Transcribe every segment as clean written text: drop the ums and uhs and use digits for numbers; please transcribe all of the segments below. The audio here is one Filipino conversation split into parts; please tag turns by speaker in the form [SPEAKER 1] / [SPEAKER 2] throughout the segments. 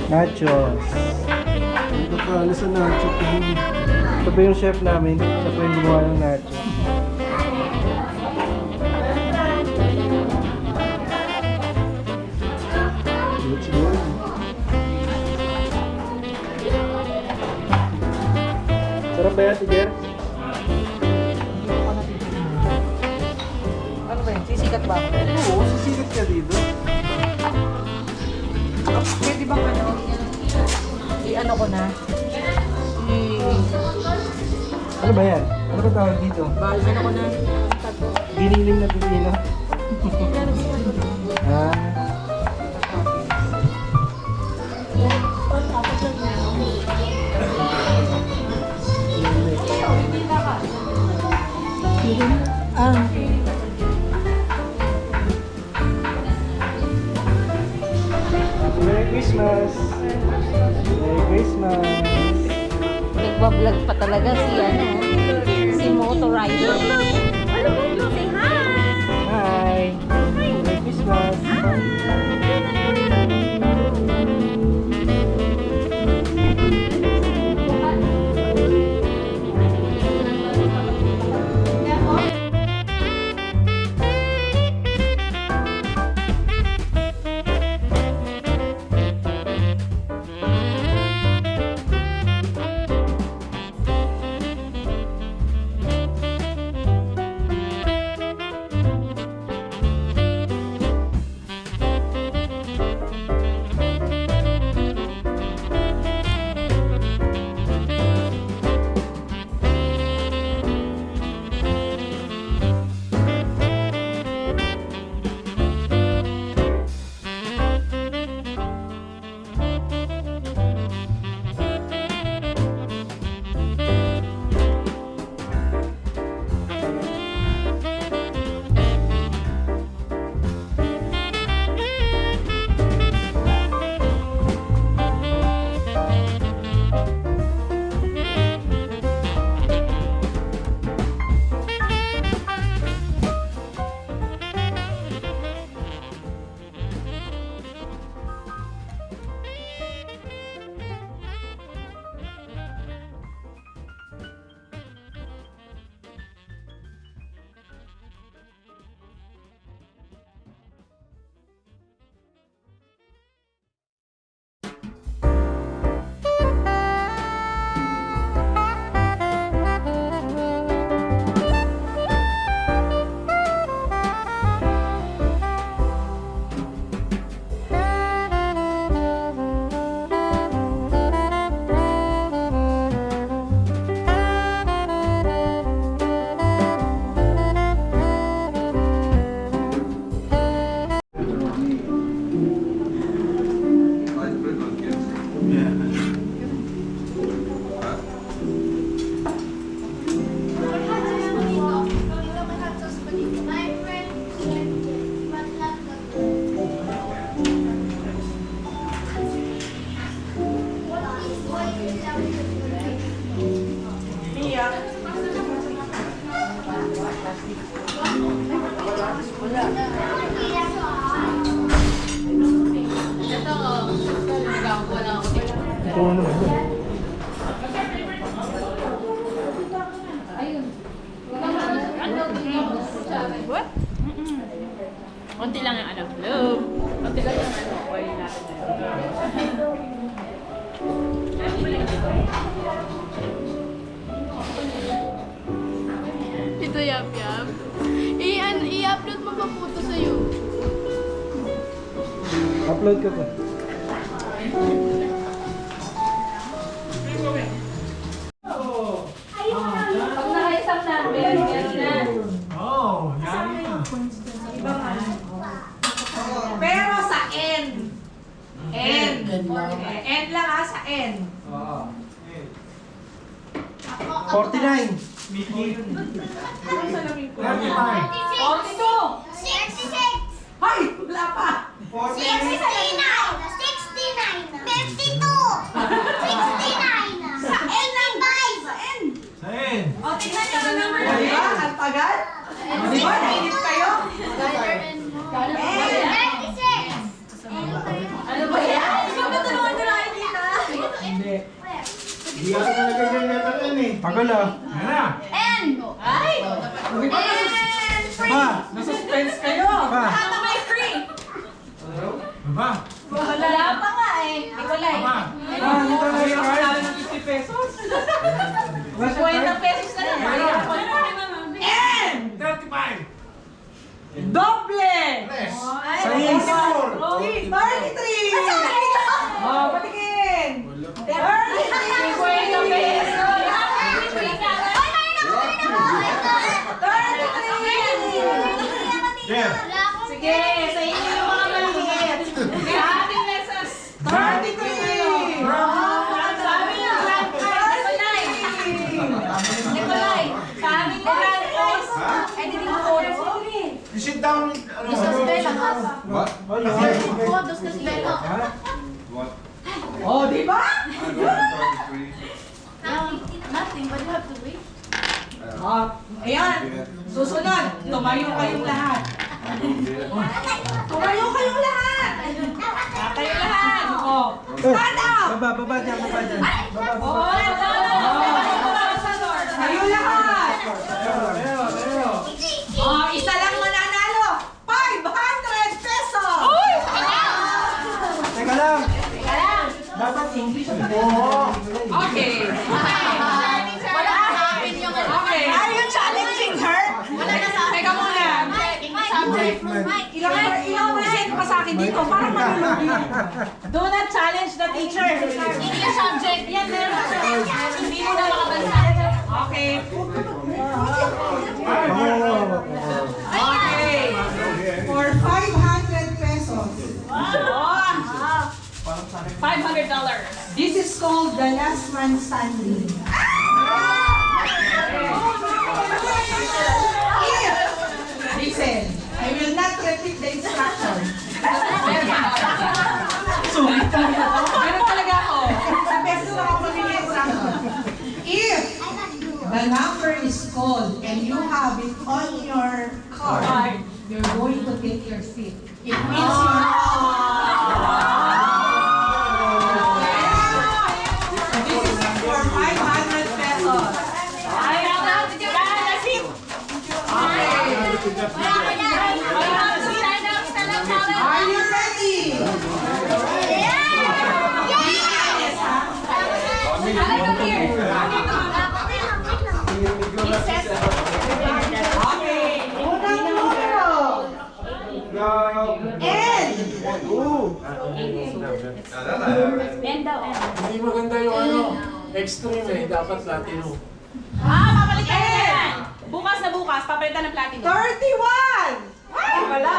[SPEAKER 1] Nachos.
[SPEAKER 2] Ito pa, nasa nacho ko.
[SPEAKER 1] Ito ba yung chef namin? Ito pa yung gumawa ng nachos.
[SPEAKER 2] Let's go.
[SPEAKER 1] Sarap ba yan, Tiger?
[SPEAKER 3] Ano ba yun? Sisikat ba ako?
[SPEAKER 2] Oo, sisikat ka dito.
[SPEAKER 3] Pwede bang ano? I-ano ko na?
[SPEAKER 1] Ano ba yan? Ano ba tawag dito?
[SPEAKER 3] Ano ko na?
[SPEAKER 1] Giniling na pipino. Ah. Merry Christmas! Merry Christmas!
[SPEAKER 4] Nagbablog pa talaga si ano, si Moto Rider.
[SPEAKER 5] Hello, say hi!
[SPEAKER 1] Hi! Merry Christmas! Ito ano ba?
[SPEAKER 5] What? Konti lang yung ano. Hello? Konti lang yung ano. Oil natin. Ito yap yap. I-upload mo pa po ito sa YouTube.
[SPEAKER 1] Upload ka pa.
[SPEAKER 5] Pag nakaisap na, meron na.
[SPEAKER 3] Pero sa N. N. N lang ha, sa N.
[SPEAKER 1] 49!
[SPEAKER 3] Ano sa lamin ko?
[SPEAKER 1] 45!
[SPEAKER 3] 42!
[SPEAKER 6] 66!
[SPEAKER 3] Ay! Wala pa!
[SPEAKER 6] 69! 69! 52! 69! Sa N ng 5! Sa N!
[SPEAKER 3] O, tingnan nyo ang number. Diba? Ang tagal? Di ba? Nainip kayo? N!
[SPEAKER 6] 36!
[SPEAKER 5] Ano ba yan?
[SPEAKER 3] Ikaw na tulungan nila
[SPEAKER 1] Tagal ah.
[SPEAKER 6] N.
[SPEAKER 3] Ay!
[SPEAKER 1] Pa!
[SPEAKER 3] Nasususpense kayo!
[SPEAKER 1] Pa!
[SPEAKER 3] Ano may free? Wala pa nga eh. Nikolay.
[SPEAKER 1] Ah, dito na yung card.
[SPEAKER 3] ng 50 pesos.
[SPEAKER 1] Wala siya card?
[SPEAKER 3] 50 pesos na lang. N! 35! Doble!
[SPEAKER 1] Sa is.
[SPEAKER 3] 33! Oh, patingin! 33! 50 pesos! 33! Sige, sa inyo yung mga malakit. Kaya ating pesos. 33! Sabi niyo, grand prize. Nikolay, sa amin yung grand prize. Eh, di mo ko.
[SPEAKER 2] You sit down.
[SPEAKER 1] What?
[SPEAKER 3] Oh, di ba?
[SPEAKER 6] Nothing, but you have to wait.
[SPEAKER 3] Oh, ayan. Susunod, tumayo kayong lahat. Tumayo kayong lahat. Kayo lahat. Oh, stand up.
[SPEAKER 1] Baba dyan, baba dyan.
[SPEAKER 3] Oh, kayo lahat. Oh, isa lang mananalo. 500 pesos.
[SPEAKER 1] Teka lang. Dapat English ang
[SPEAKER 3] Okay. Wala sa akin yung okay. Are you challenging her? Wala na sa akin. Teka muna. Ilang percent pa sa akin dito? Parang malulog yun. Do not challenge the teacher.
[SPEAKER 6] English subject.
[SPEAKER 3] Yan, meron siya. Hindi mo na makabansa. Okay. Okay. For 500 pesos.
[SPEAKER 5] $500.
[SPEAKER 3] This is called the last man standing. Listen, I will not repeat the instructions. Meron talaga ako. Sa peso ako mamili instruction. If the number is called and you have it on your card, you're going to take your seat. It means this is for 500 pesos. Are you ready? Okay. Unang numero. N.
[SPEAKER 2] Hindi maganda yung ano, extreme eh. Dapat platinum.
[SPEAKER 5] Papalitan na yan. Bukas na bukas, papalitan ng platinum.
[SPEAKER 3] 31. Ay, wala.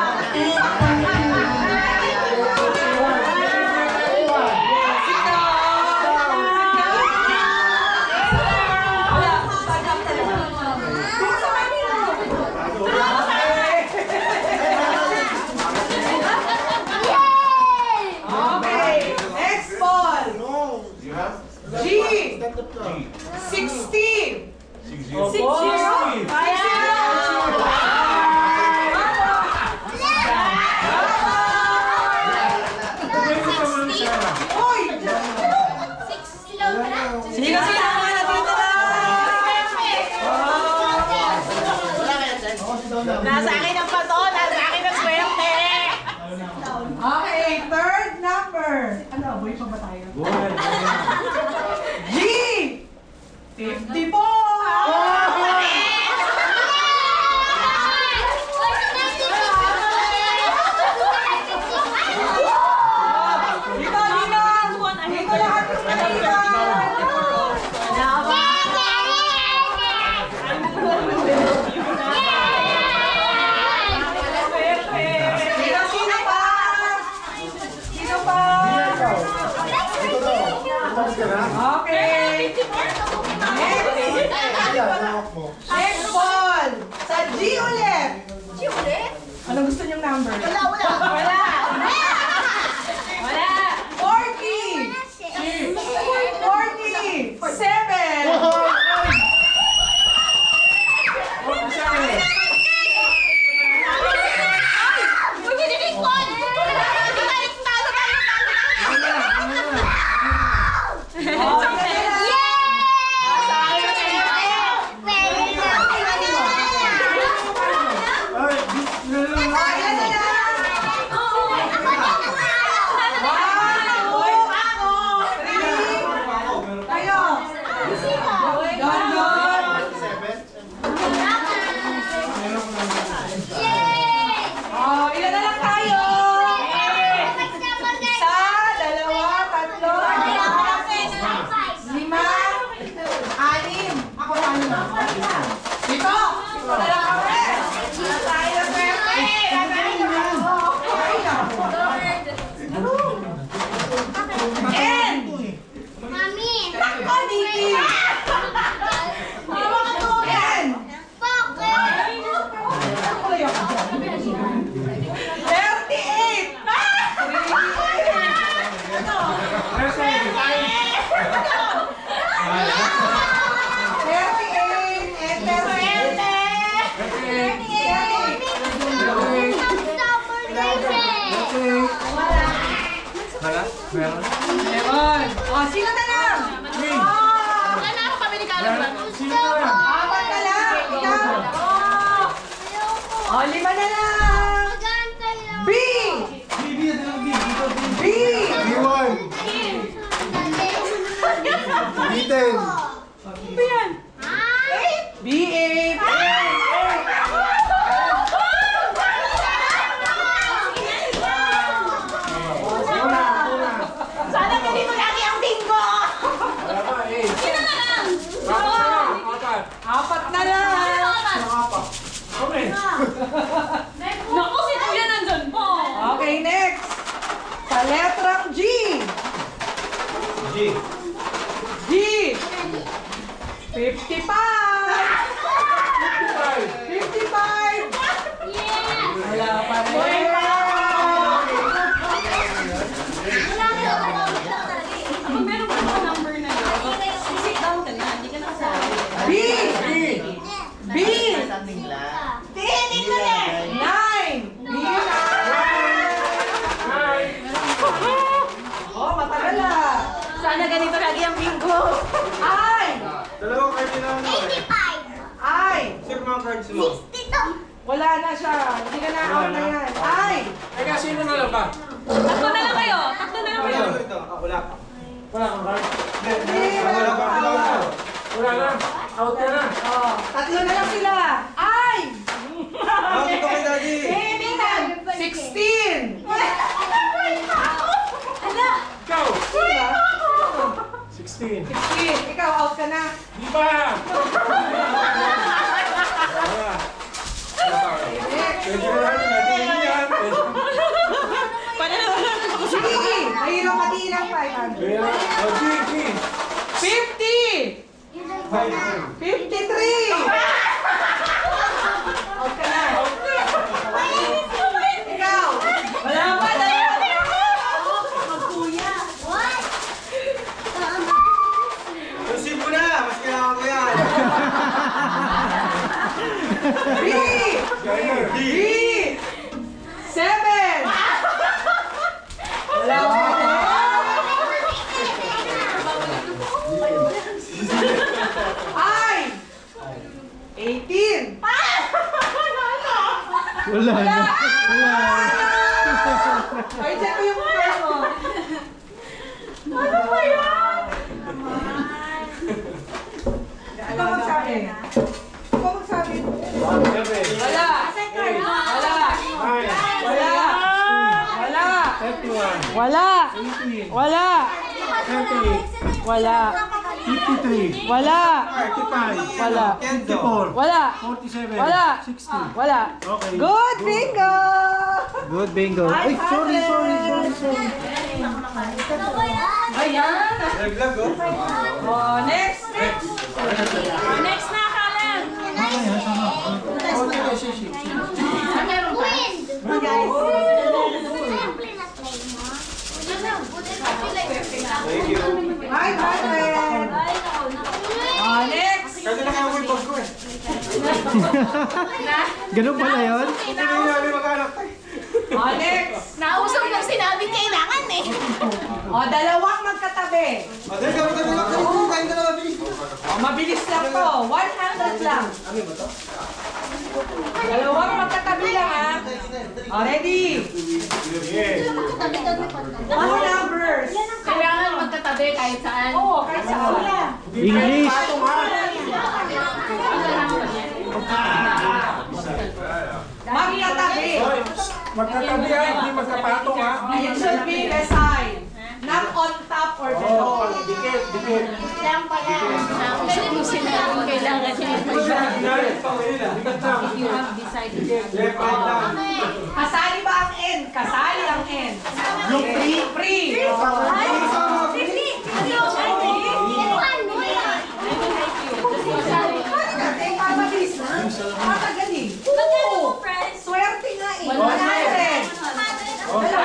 [SPEAKER 3] Okay, next ball. G. 60. 60. Uy! Sino ang mga dito na?
[SPEAKER 5] Nasa akin ang pato, nasa akin ang swerte.
[SPEAKER 3] Okay, third number. Ano, boy pa ba tayo? G! 54! Dito, dito! Dito lahat yung dito! Sino pa? Sino pa? Okay. Next ball. Sa G ulit. Ano gusto niyong number?
[SPEAKER 6] Wala.
[SPEAKER 3] Wala.
[SPEAKER 5] Wala.
[SPEAKER 3] 40. 47. Dito! Dito na lang kami! Tayo na swerte! And!
[SPEAKER 6] Mami!
[SPEAKER 3] Takbo, Nikki! Hawak mo! And! 38!
[SPEAKER 2] Hala? Meron?
[SPEAKER 3] Meron! O, sino na lang?
[SPEAKER 5] Wala ako kami ni Carla.
[SPEAKER 2] Sino na lang?
[SPEAKER 3] Apat na lang! Ikaw! O, 5 na lang! B! B!
[SPEAKER 1] B1. B10.
[SPEAKER 3] B8! Sana ganito lagi ang bingo!
[SPEAKER 2] Wala pa eh.
[SPEAKER 5] Sino na lang?
[SPEAKER 2] Apat.
[SPEAKER 3] Apat na lang!
[SPEAKER 2] Okay.
[SPEAKER 5] Naku, si Kuya nandun po.
[SPEAKER 3] Okay, next! Sa letrang G!
[SPEAKER 2] G.
[SPEAKER 3] G! 55! 55! Wala pa rin!
[SPEAKER 5] Kung meron ka mga number na yun, sit down ka na, hindi ka nakasabi.
[SPEAKER 3] B!
[SPEAKER 2] B.
[SPEAKER 3] B! 9! B9!
[SPEAKER 2] Hi.
[SPEAKER 3] Oh, matagal ah!
[SPEAKER 5] Sana ganito lagi ang bingo.
[SPEAKER 3] I!
[SPEAKER 1] Dalawang card na ano eh.
[SPEAKER 3] I!
[SPEAKER 1] Sir, mga cards mo.
[SPEAKER 3] Wala na siya. Hindi ka na out na yan. I!
[SPEAKER 2] Teka, sino na lang ba?
[SPEAKER 5] Takto na lang kayo. Takto na lang kayo.
[SPEAKER 1] Ito. Wala pa.
[SPEAKER 2] Wala kang card?
[SPEAKER 3] Hindi,
[SPEAKER 1] Wala pa. Wala pa.
[SPEAKER 2] Wala na. Out ka na.
[SPEAKER 3] Oh, tatlo na lang sila. I!
[SPEAKER 1] Bakit ko kay Daddy?
[SPEAKER 3] 16!
[SPEAKER 2] Ikaw.
[SPEAKER 3] Diba?
[SPEAKER 2] 16.
[SPEAKER 3] 16. Ikaw, out ka na.
[SPEAKER 2] Di ba? Wala.
[SPEAKER 3] Next.
[SPEAKER 2] Pwede na natin natin yan.
[SPEAKER 3] G! Mahirap matiin ang 500.
[SPEAKER 2] Kaya, G, G.
[SPEAKER 3] 50! 53! Out ka na. Ikaw! Wala pa na
[SPEAKER 1] Susin mo na. Mas kailangan ko yan.
[SPEAKER 3] B!
[SPEAKER 2] Driver.
[SPEAKER 3] B! 7! Wala pa na. I! 18!
[SPEAKER 1] Wala na.
[SPEAKER 3] Ay, check ko yung mukha mo. Ano ba yan? Ikaw magsabi. Ikaw magsabi.
[SPEAKER 2] 7.
[SPEAKER 3] Wala. Wala.
[SPEAKER 2] 9.
[SPEAKER 3] Wala. Wala.
[SPEAKER 2] 31.
[SPEAKER 3] Wala.
[SPEAKER 2] 18.
[SPEAKER 3] Wala.
[SPEAKER 2] 30.
[SPEAKER 3] Wala.
[SPEAKER 2] 53.
[SPEAKER 3] Wala.
[SPEAKER 2] 35.
[SPEAKER 3] Wala.
[SPEAKER 2] 54.
[SPEAKER 3] Wala.
[SPEAKER 2] 47.
[SPEAKER 3] Wala.
[SPEAKER 2] 60.
[SPEAKER 3] Wala.
[SPEAKER 2] Okay.
[SPEAKER 3] Good bingo!
[SPEAKER 1] Good bingo. Ay, sorry.
[SPEAKER 3] Ayan.
[SPEAKER 1] Naglag oh.
[SPEAKER 3] Oh, next.
[SPEAKER 5] Next na, Kalen.
[SPEAKER 1] Thank you.
[SPEAKER 3] 500. Oh, next.
[SPEAKER 1] Kasi na kayo may bag ko eh.
[SPEAKER 7] Ganun pala yun?
[SPEAKER 1] Hindi na namin mag-anak.
[SPEAKER 3] Oh, next.
[SPEAKER 6] Nausap yung sinabi kailangan eh.
[SPEAKER 3] Oh, dalawang magkatabi.
[SPEAKER 1] Madali ka mag-anak. Kain ka na mabilis.
[SPEAKER 3] Oh, mabilis lang to. 100 lang. Dalawang magkatabi lang ha. Oh, ready? All numbers.
[SPEAKER 5] Kailangan magkatabi kahit saan.
[SPEAKER 3] Oo, kahit saan.
[SPEAKER 7] English!
[SPEAKER 3] Magkatabi.
[SPEAKER 2] Hoy, magkatabi ha, hindi magkapatong ha.
[SPEAKER 3] It should be beside. Not on top or below.
[SPEAKER 2] Dikit. Dikit.
[SPEAKER 6] Lang pala.
[SPEAKER 5] Kasi kung sinabi kailangan niya yung
[SPEAKER 4] If you have decided
[SPEAKER 2] Left, right lang.
[SPEAKER 3] Kasali ba ang N? Kasali ang N.
[SPEAKER 2] Yung free.
[SPEAKER 3] Free. Eh, pamabilis na. Matagaling. Oo. Swerte nga eh. 100.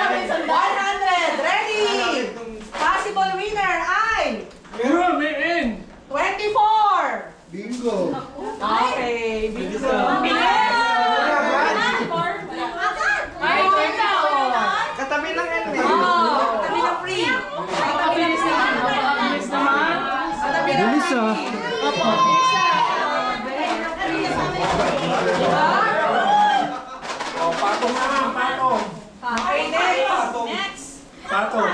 [SPEAKER 3] 100. Ready. Possible winner ay
[SPEAKER 2] Meron, may N.
[SPEAKER 3] 24.
[SPEAKER 1] Bingo!
[SPEAKER 3] Okay. Bingo.
[SPEAKER 5] Ay, teka.
[SPEAKER 1] Katabi lang yan
[SPEAKER 3] Oh, katabi ng free. Katabi ng free.
[SPEAKER 5] Bilis naman.
[SPEAKER 3] Katabi ng
[SPEAKER 7] Bilis,
[SPEAKER 3] free.
[SPEAKER 7] ah.
[SPEAKER 5] Opo, isa.
[SPEAKER 2] Oh, patong na nga, patong.
[SPEAKER 3] Okay, next.
[SPEAKER 2] Patong.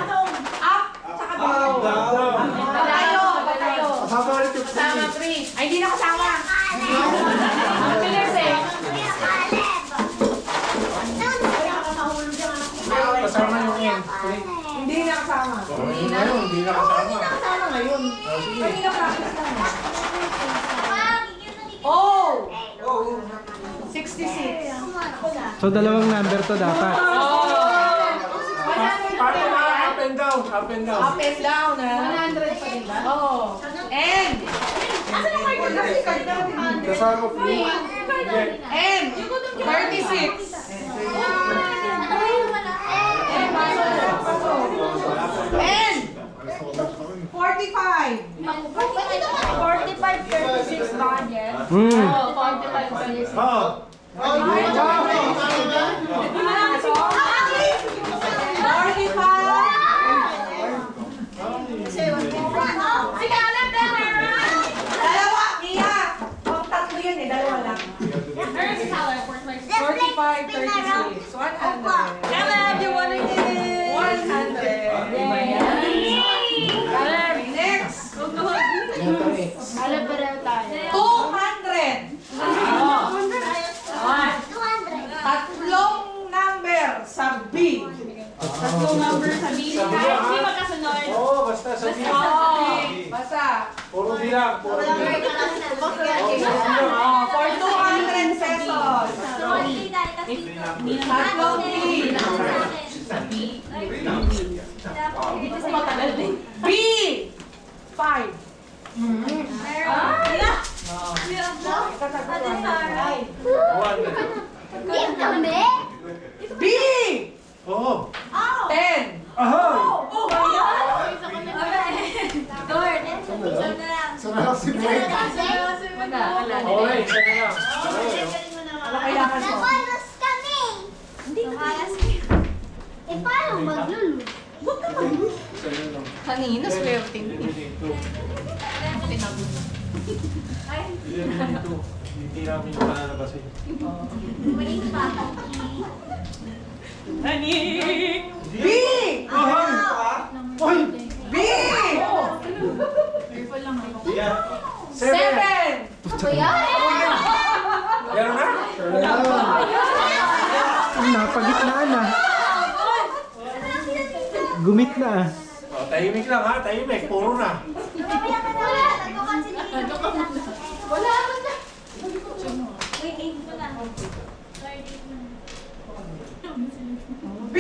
[SPEAKER 3] Up, tsaka down. Patayo, patayo.
[SPEAKER 2] Kasama ulit yung
[SPEAKER 3] Kasama free. Ay, hindi na kasama.
[SPEAKER 5] Ang bilis eh.
[SPEAKER 2] Kasama yung N.
[SPEAKER 3] Hindi na kasama.
[SPEAKER 2] Ngayon, hindi na kasama.
[SPEAKER 3] Kasama ngayon.
[SPEAKER 2] Oh, sige.
[SPEAKER 3] Kanina practice lang. Oh! 66.
[SPEAKER 7] So, dalawang number to dapat.
[SPEAKER 2] Patong na, up and down, up and down.
[SPEAKER 3] Up and down, ha? 100 pa din ba? Oo. And!
[SPEAKER 2] Kasama free.
[SPEAKER 3] And! 36. And! 45.
[SPEAKER 6] 45-36 budget.
[SPEAKER 7] Hmm.
[SPEAKER 5] Oo, 45.
[SPEAKER 2] Oh.
[SPEAKER 3] 45. Dalawa, Mia. Oh, tatlo yan eh. Dalawa lang.
[SPEAKER 5] Meron si Tyler, 45.
[SPEAKER 3] 45, 36. 100.
[SPEAKER 5] Caleb, you wanna get it?
[SPEAKER 3] 100. Next.
[SPEAKER 5] Caleb, pareho tayo.
[SPEAKER 3] 200. Tatlong number sa B.
[SPEAKER 5] Tatlong number sa B. Kahit hindi magkasunod.
[SPEAKER 2] Oh, basta sabihin.
[SPEAKER 3] Oh, basta.
[SPEAKER 2] Puro bilang, puro bilang.
[SPEAKER 3] Oh, for 200 pesos. Tatlong B.
[SPEAKER 5] Matagal din.
[SPEAKER 3] B. 5. B.
[SPEAKER 2] Oh.
[SPEAKER 3] 10.
[SPEAKER 2] Ahoy! Okay, isa na lang.
[SPEAKER 3] Ano kaya ka so?
[SPEAKER 6] Eh, paano maglulu?
[SPEAKER 2] Isa na lang.
[SPEAKER 4] Kanina, swerte.
[SPEAKER 2] Hindi namin yung palalabasin.
[SPEAKER 3] B.
[SPEAKER 2] Ahoy!
[SPEAKER 3] B. 7.
[SPEAKER 2] 7! Meron na?
[SPEAKER 7] Napagitnaan na. Gumit na ah.
[SPEAKER 2] Oh, tahimik lang ha, tahimik. Puro na.
[SPEAKER 3] B.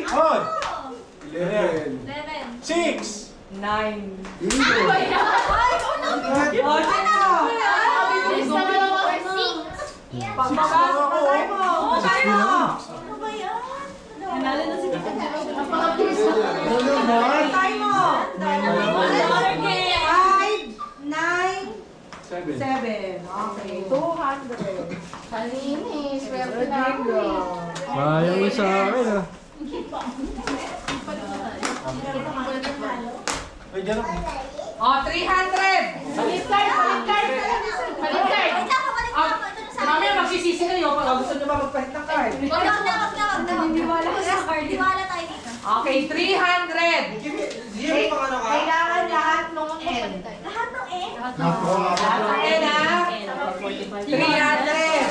[SPEAKER 2] Hoy! 11. 6!
[SPEAKER 3] 9.
[SPEAKER 1] Bingo!
[SPEAKER 3] O, sino? Pagpapasok na tayo mo. Sino? Tayo mo. 5, 9, 7.
[SPEAKER 2] 7.
[SPEAKER 3] Okay, 200.
[SPEAKER 4] Kanina, swerte na ako
[SPEAKER 7] Sayang yung sa akin ah.
[SPEAKER 2] Ay, dyan ako.
[SPEAKER 3] O, 300. Baliktad. Mamaya magsisisi kayo pag gusto nyo ba magpalit ng card. Okay, 300. Kailangan lahat ng N. Lahat ng N ha? 300. Kailangan lahat?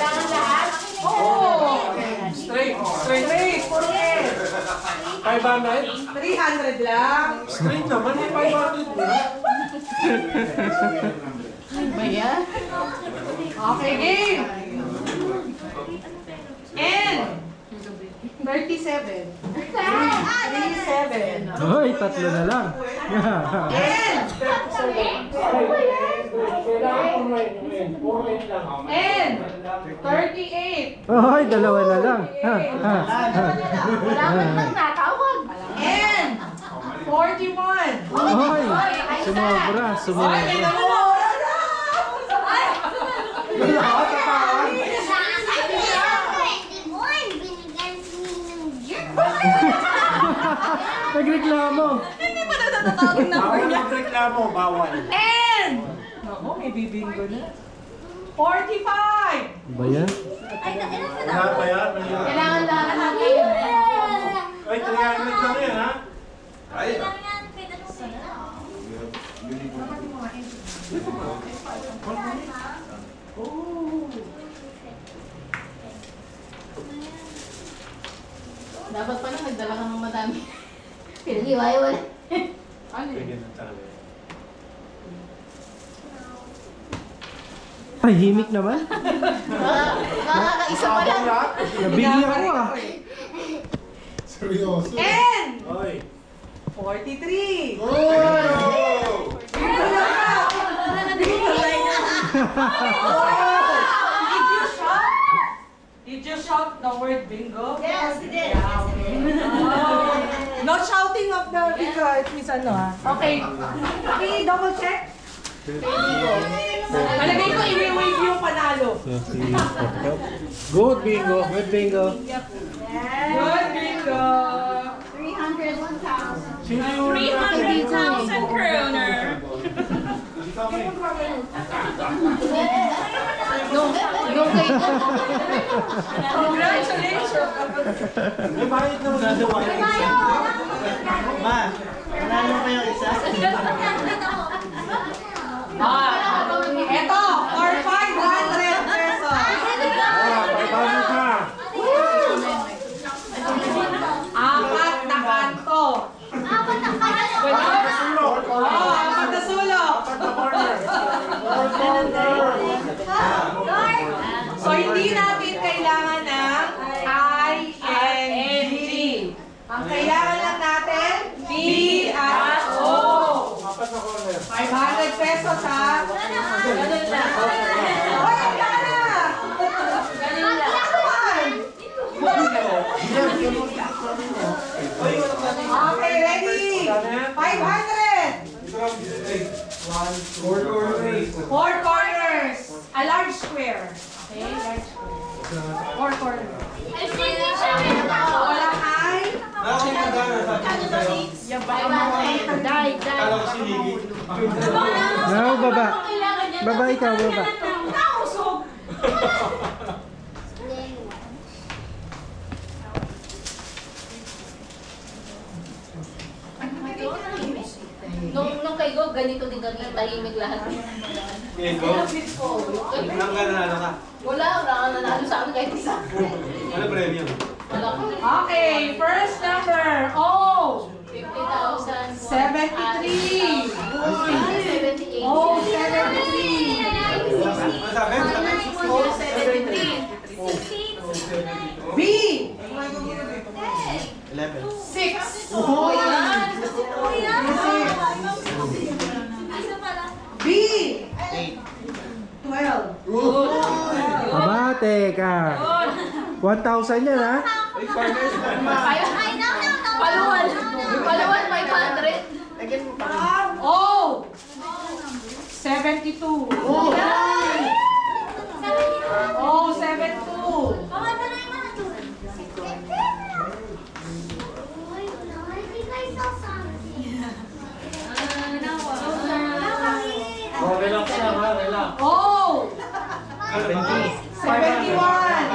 [SPEAKER 3] Oo.
[SPEAKER 2] Straight.
[SPEAKER 3] Straight, puro N.
[SPEAKER 2] 500?
[SPEAKER 3] 300 lang.
[SPEAKER 2] Straight naman, may 500 na.
[SPEAKER 3] Okay, game. And 37. 37.
[SPEAKER 7] Hoy, tatlo na lang.
[SPEAKER 3] And And 38.
[SPEAKER 7] Hoy, dalawa na lang.
[SPEAKER 3] And 41.
[SPEAKER 7] Hoy, sumobra, sumobra. Nagreklamo.
[SPEAKER 2] Bawal magreklamo, bawal.
[SPEAKER 3] And Nako, may bibingo na. 45.
[SPEAKER 7] Ba yan?
[SPEAKER 2] Wala pa yan?
[SPEAKER 5] Kailangan lahat natin.
[SPEAKER 2] Ay, 300 lang yan, ha? Ay,
[SPEAKER 5] Dapat pala nagdala ka ng madami. Pinag-iwaywala. Ano yun?
[SPEAKER 7] Tahimik naman.
[SPEAKER 5] Makakaisa pa lang.
[SPEAKER 7] Nabigyan ako ah.
[SPEAKER 3] And
[SPEAKER 2] Oy.
[SPEAKER 3] 43. Did you shout the word bingo?
[SPEAKER 6] Yes, he did.
[SPEAKER 3] No shouting of the bingo. It means ano ha? Okay. Okay, double check. Malagay ko i-wave yung panalo.
[SPEAKER 1] Good bingo, good bingo.
[SPEAKER 3] Good bingo.
[SPEAKER 6] 300, 1,000.
[SPEAKER 2] Sino yung
[SPEAKER 5] 300,000 kroner.
[SPEAKER 4] Yung kay ko.
[SPEAKER 3] Congratulations.
[SPEAKER 2] May bayad naman dito.
[SPEAKER 1] Ma, nanalo pa yung isa?
[SPEAKER 3] Eto, for 500 pesos.
[SPEAKER 2] 500 na.
[SPEAKER 3] Apat na kanto.
[SPEAKER 6] Apat na kayo.
[SPEAKER 3] Apat na sulok. So, hindi natin kailangan ng ING. Ang kailangan lang natin, B at O. 500 pesos ha.
[SPEAKER 5] Ganun lang.
[SPEAKER 3] Hoy, ang gana!
[SPEAKER 5] Ganun lang.
[SPEAKER 3] Okay, ready? 500. Four corners. A large square. Okay, large square. Four corners. Walang eye.
[SPEAKER 5] Die.
[SPEAKER 7] No, baba. Baba ikaw, baba.
[SPEAKER 4] Nung kay Go, ganito din kami, tahimik lahat.
[SPEAKER 1] Bingo? Ilang ka nanalo ka?
[SPEAKER 4] Wala ka nanalo sa amin kahit isa.
[SPEAKER 1] Ano premium?
[SPEAKER 4] Wala ka.
[SPEAKER 3] Okay, first number. Oh,
[SPEAKER 4] 50,000.
[SPEAKER 3] 73.
[SPEAKER 4] 78.
[SPEAKER 3] Oh, 73.
[SPEAKER 1] Ano sabi?
[SPEAKER 4] Oh, 73.
[SPEAKER 3] B.
[SPEAKER 1] 11.
[SPEAKER 3] 6.
[SPEAKER 4] Oh, yan.
[SPEAKER 3] B. 12.
[SPEAKER 7] Aba, teka. 1,000 yan ha?
[SPEAKER 4] Paluwan. Paluwan, 500.
[SPEAKER 3] Oh, 72. Oh, 72.
[SPEAKER 2] Relax lang, ha? Relax.
[SPEAKER 3] Oh, 71.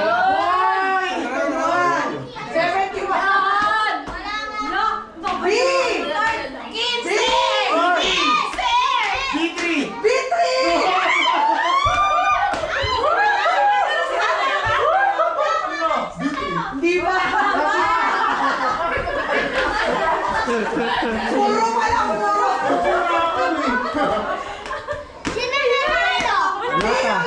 [SPEAKER 3] Oy, 71. B.
[SPEAKER 1] B3!
[SPEAKER 3] B3. Di ba? Puro pala, puro.
[SPEAKER 6] Sino na tayo?
[SPEAKER 7] Wala pa.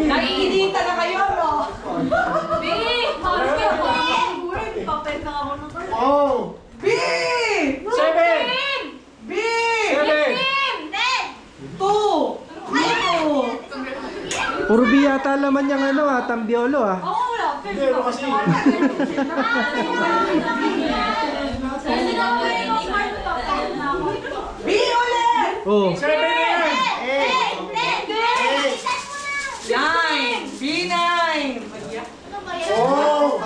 [SPEAKER 3] Naiinita na kayo, no?
[SPEAKER 2] Oh!
[SPEAKER 3] B!
[SPEAKER 2] Seven!
[SPEAKER 3] B!
[SPEAKER 2] Seven!
[SPEAKER 3] 2!
[SPEAKER 7] Puro B yata laman yung ano ah, tambiolo ah.
[SPEAKER 2] Hindi, ano kasi?
[SPEAKER 3] B ulit!
[SPEAKER 7] Oh.
[SPEAKER 2] Seven na yan!
[SPEAKER 3] 9! B9!
[SPEAKER 2] Oh!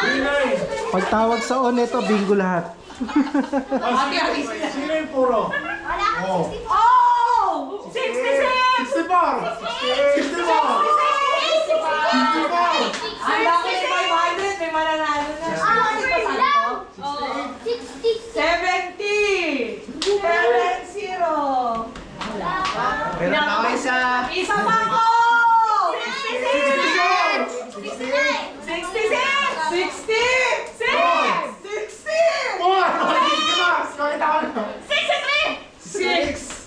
[SPEAKER 2] Binay!
[SPEAKER 7] Pagtawag sa on ito, bingo lahat.
[SPEAKER 3] Ate,
[SPEAKER 2] Sino yung puro? Oh!
[SPEAKER 3] Oh! 66!
[SPEAKER 2] 64! 64! 64!
[SPEAKER 3] Ang dami ni 500, may mananalo na. 70! 70!
[SPEAKER 2] Meron ako isa!
[SPEAKER 3] Isa pa ko!
[SPEAKER 2] 66!
[SPEAKER 3] 60! 60!
[SPEAKER 2] Four! Kahit ako na!
[SPEAKER 3] 66!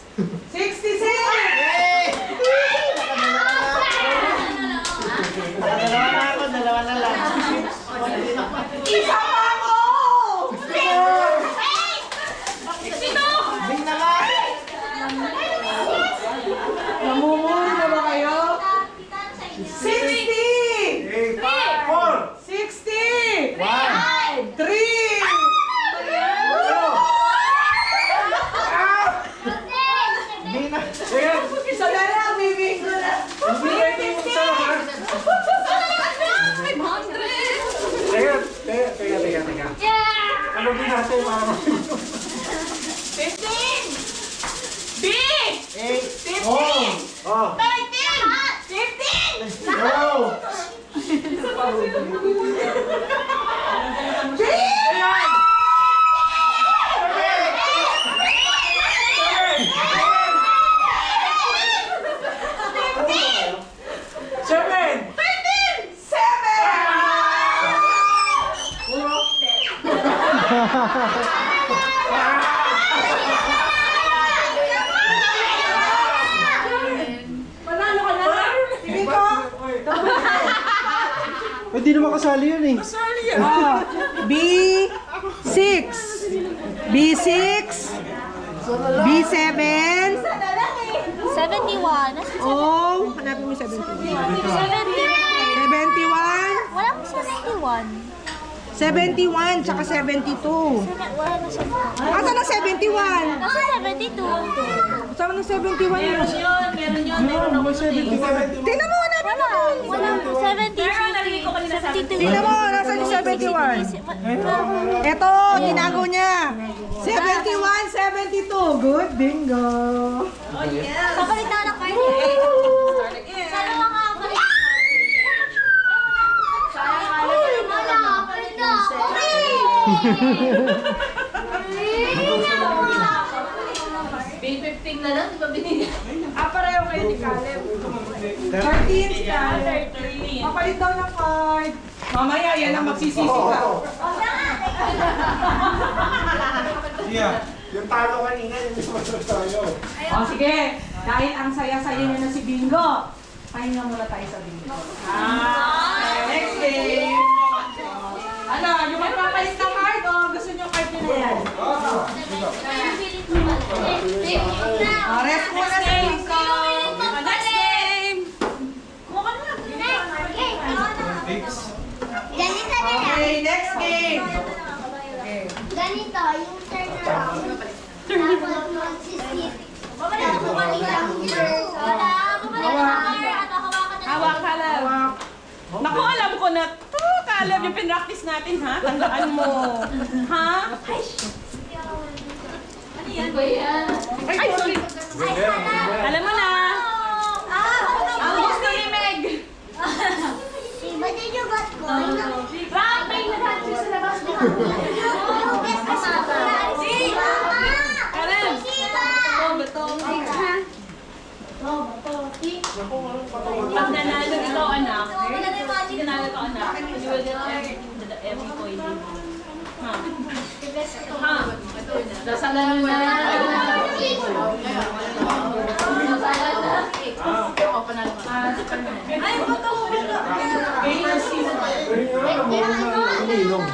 [SPEAKER 2] Dalawa na lang.
[SPEAKER 3] Isa pa ko! Namumuli na ba kayo? 60!
[SPEAKER 2] 4!
[SPEAKER 3] 60!
[SPEAKER 2] 1!
[SPEAKER 3] 3!
[SPEAKER 2] Sige!
[SPEAKER 3] Isa na lang, bibig ko na.
[SPEAKER 2] Teka. Ano din natin para
[SPEAKER 3] 15! B!
[SPEAKER 2] 8! Oh!
[SPEAKER 3] 15!
[SPEAKER 2] Go! Seven!
[SPEAKER 3] 7! Panalo ka na? Sige ko!
[SPEAKER 7] Hindi naman kasali yun eh.
[SPEAKER 3] Oh, B6 B6 B7
[SPEAKER 4] 71.
[SPEAKER 3] Oh, hanapin mo 71 71
[SPEAKER 4] Wala mo 71.
[SPEAKER 3] 71 tsaka 72
[SPEAKER 4] Wala na 71.
[SPEAKER 3] Asa na 71?
[SPEAKER 4] Nasa 72.
[SPEAKER 3] Saan na 71 yun? Tingnan mo, hanapin mo.
[SPEAKER 4] Wala. 70. 72.
[SPEAKER 3] Tingnan mo, nasa yung 71? Eto, tinago niya. 71, 72. Good bingo.
[SPEAKER 4] Papalit na ng card. Sana makakapalit.
[SPEAKER 5] B15 na lang, di ba binigyan?
[SPEAKER 3] Pareho kayo ni Caleb. 13 Caleb. Papalit daw ng card. Mamaya, yan ang magsisisi ka.
[SPEAKER 2] Yung talo kanina, yung sumasunod tayo.
[SPEAKER 3] O sige, dahil ang saya-saya niya na si Bingo, pahinga muna tayo sa Bingo. Next game. Ano, yung magpapalit ng card o gusto niyo card nyo na yan? Rest muna sa Bingo. Next game.
[SPEAKER 6] Ganito na lang.
[SPEAKER 3] Okay, next game.
[SPEAKER 6] Ganito, yung turnaround. Tapos magsisip. Babalik ako kanina. Wala. Babalik ako.
[SPEAKER 5] Hawak ka lang. Naku, alam ko na to. Caleb, yung pinractice natin, ha? Tandaan mo. Ha? Ano yan? Ay, sorry. Alam mo na. Ang gusto ni Meg.
[SPEAKER 6] Ba't yung got ko?
[SPEAKER 5] Round, may nag-practice sa labas.
[SPEAKER 6] Yung best kasama.
[SPEAKER 5] Pag nanalo ikaw, anak, nanalo ka, anak, you will get every coin. Ha? Ha? Dasalan mo na. Ay, magkahulog ka.
[SPEAKER 1] Ilong.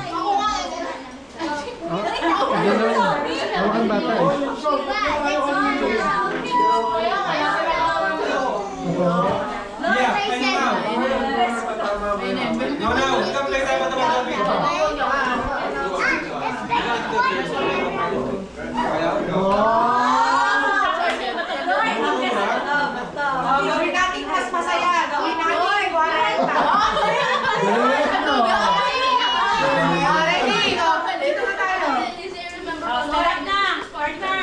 [SPEAKER 1] Hawakan bata eh.
[SPEAKER 3] Gawin natin mas masaya. Gawin natin 40. Ready? Dito na tayo.
[SPEAKER 5] Start na! Partner!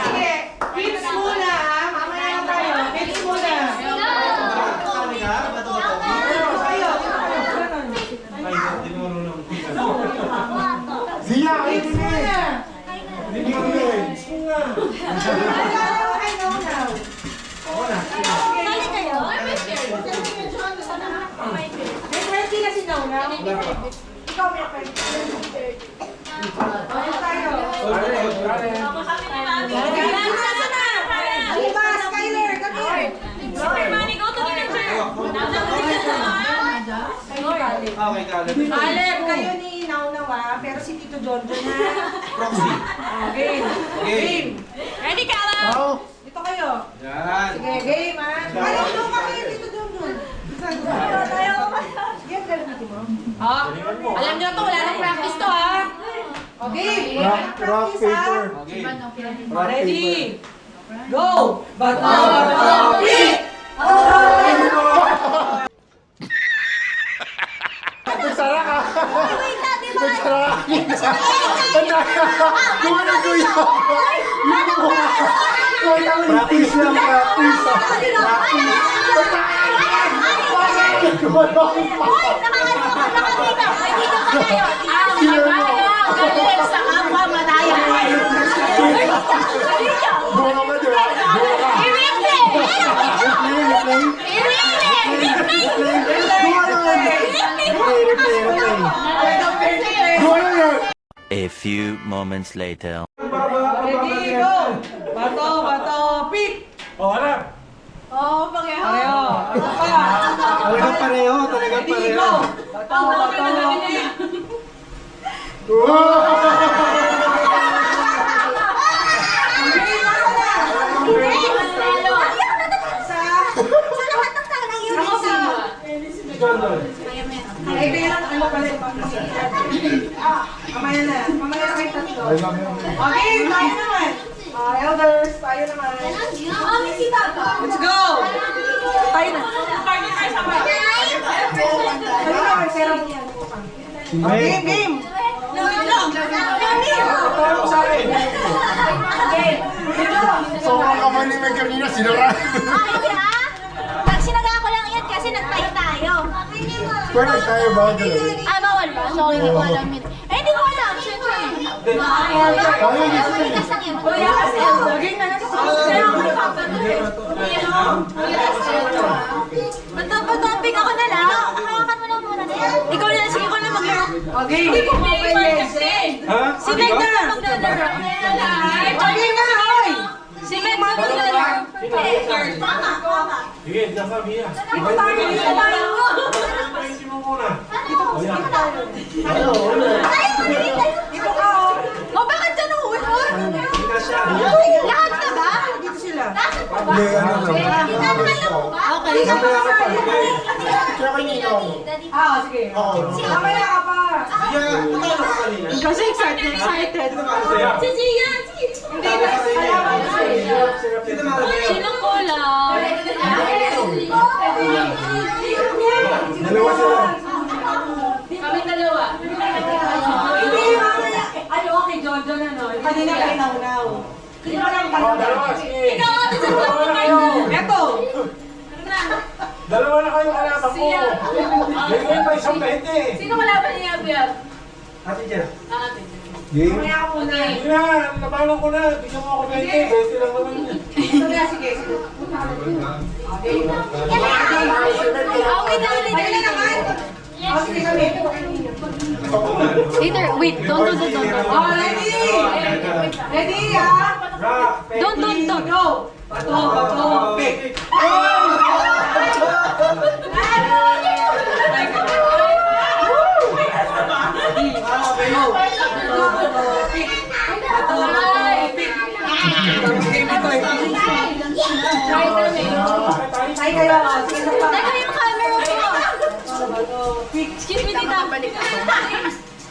[SPEAKER 3] Sige. Kids muna ha. Mamaya na tayo. Kids muna. Tayo.
[SPEAKER 1] Zia,
[SPEAKER 3] Kids muna.
[SPEAKER 1] Hindi ko yun.
[SPEAKER 3] I know now. May 20 na si Nona. Ikaw may 20. Tayo. Diba, Skyler, come here.
[SPEAKER 5] Superman, go to the picture!
[SPEAKER 1] Okay, Caleb.
[SPEAKER 3] Alep, kayo ni Naunawa, pero si Tito John John na.
[SPEAKER 1] Proxy.
[SPEAKER 3] Game. Game.
[SPEAKER 5] Ready, Caleb?
[SPEAKER 1] Oo.
[SPEAKER 3] Dito kayo.
[SPEAKER 1] Yan.
[SPEAKER 3] Sige, game ha. Alam mo kami, Tito John John. Yan, galitin mo.
[SPEAKER 5] Alam niyo to, wala nang practice to, ha?
[SPEAKER 3] Okay.
[SPEAKER 1] Rock, paper.
[SPEAKER 2] Okay.
[SPEAKER 3] Ready? Go! Bato! Pick!
[SPEAKER 1] Nagsara ka. Nagsara ka. Gumana ko yun. Practice lang, practice.
[SPEAKER 5] Sa kapwa, madaya.
[SPEAKER 1] Gumana ka, di ba?
[SPEAKER 8] A few moments later.
[SPEAKER 3] Ready, go! Bato, pick! Pareho.
[SPEAKER 1] Talagang pareho, talagang
[SPEAKER 3] Ready,
[SPEAKER 1] pareho.
[SPEAKER 3] go! Bato, pick! Ay, kailan ano pala yung mamaya na kayo tatlo. Okay, tayo naman. Elders, tayo naman. Let's go! Tayo na.
[SPEAKER 5] Partner tayo sa mga.
[SPEAKER 3] Tayo na, may ceremony. Game, game!
[SPEAKER 1] Sobrang kamanimig kanina, sinara.
[SPEAKER 6] Pag sinaga ko lang yan kasi nag-fight tayo.
[SPEAKER 1] Pwede tayo ba?
[SPEAKER 6] Ah, bawal ba? So, hindi ko alam yun. Eh, hindi ko alam. Siyempre.
[SPEAKER 1] Tayo,
[SPEAKER 6] Likas lang yun.
[SPEAKER 3] Kuya, kasi game na natin.
[SPEAKER 6] Topic ako na lang. Hawakan mo lang muna na yan. Ikaw na lang. Sige ko na maglaro.
[SPEAKER 3] Okay.
[SPEAKER 1] Ha?
[SPEAKER 6] Si Meg na lang maglalaro.
[SPEAKER 3] Okay na, hoy!
[SPEAKER 6] Si Meg na maglalaro. Tama.
[SPEAKER 2] Sige, nasa Mia.
[SPEAKER 3] Ito tayo, ito tayo.
[SPEAKER 2] Paisi mo muna.
[SPEAKER 1] Ano?
[SPEAKER 3] Ito ka, oh.
[SPEAKER 6] O, bakit dyan ang uwi? Lahat na ba?
[SPEAKER 3] Dito sila.
[SPEAKER 1] Hindi, ano lang.
[SPEAKER 6] Okay.
[SPEAKER 1] Kaya kanina ako.
[SPEAKER 3] Ah, sige.
[SPEAKER 1] Oo.
[SPEAKER 3] Mamaya ka pa.
[SPEAKER 5] Kasi excited.
[SPEAKER 6] Si Gia.
[SPEAKER 3] Hindi na. Alaman na.
[SPEAKER 5] Sinong kulang?
[SPEAKER 1] Dalawa sila.
[SPEAKER 5] Kami dalawa.
[SPEAKER 3] Hindi, mamaya. Ay, okay, John, ano. Kanina kayo naunaw. Hindi ko lang
[SPEAKER 2] Dalawa, sige.
[SPEAKER 5] Ikaw, ate, sa vlog mo kayo.
[SPEAKER 3] Eto.
[SPEAKER 2] Dalawa na kayo kalaban ko. Bigay pa isang 20.
[SPEAKER 5] Sino kalaban niya, Biab?
[SPEAKER 1] Ate Jeff.
[SPEAKER 5] Ate.
[SPEAKER 1] Game?
[SPEAKER 3] Mamaya ako muna.
[SPEAKER 2] Yan, nabalan ko na. Bigyan mo ako 20. 20 lang naman yun.
[SPEAKER 3] Ito na, sige. Ayun na naman. Oh, sige kami.
[SPEAKER 6] Later, wait, don't.
[SPEAKER 3] Oh, ready? Ready, ah?
[SPEAKER 6] Don't.
[SPEAKER 3] Go! Bato, pick. Tay kayo, sige na pa.
[SPEAKER 6] Teka, yung camera ko. Excuse me, tita.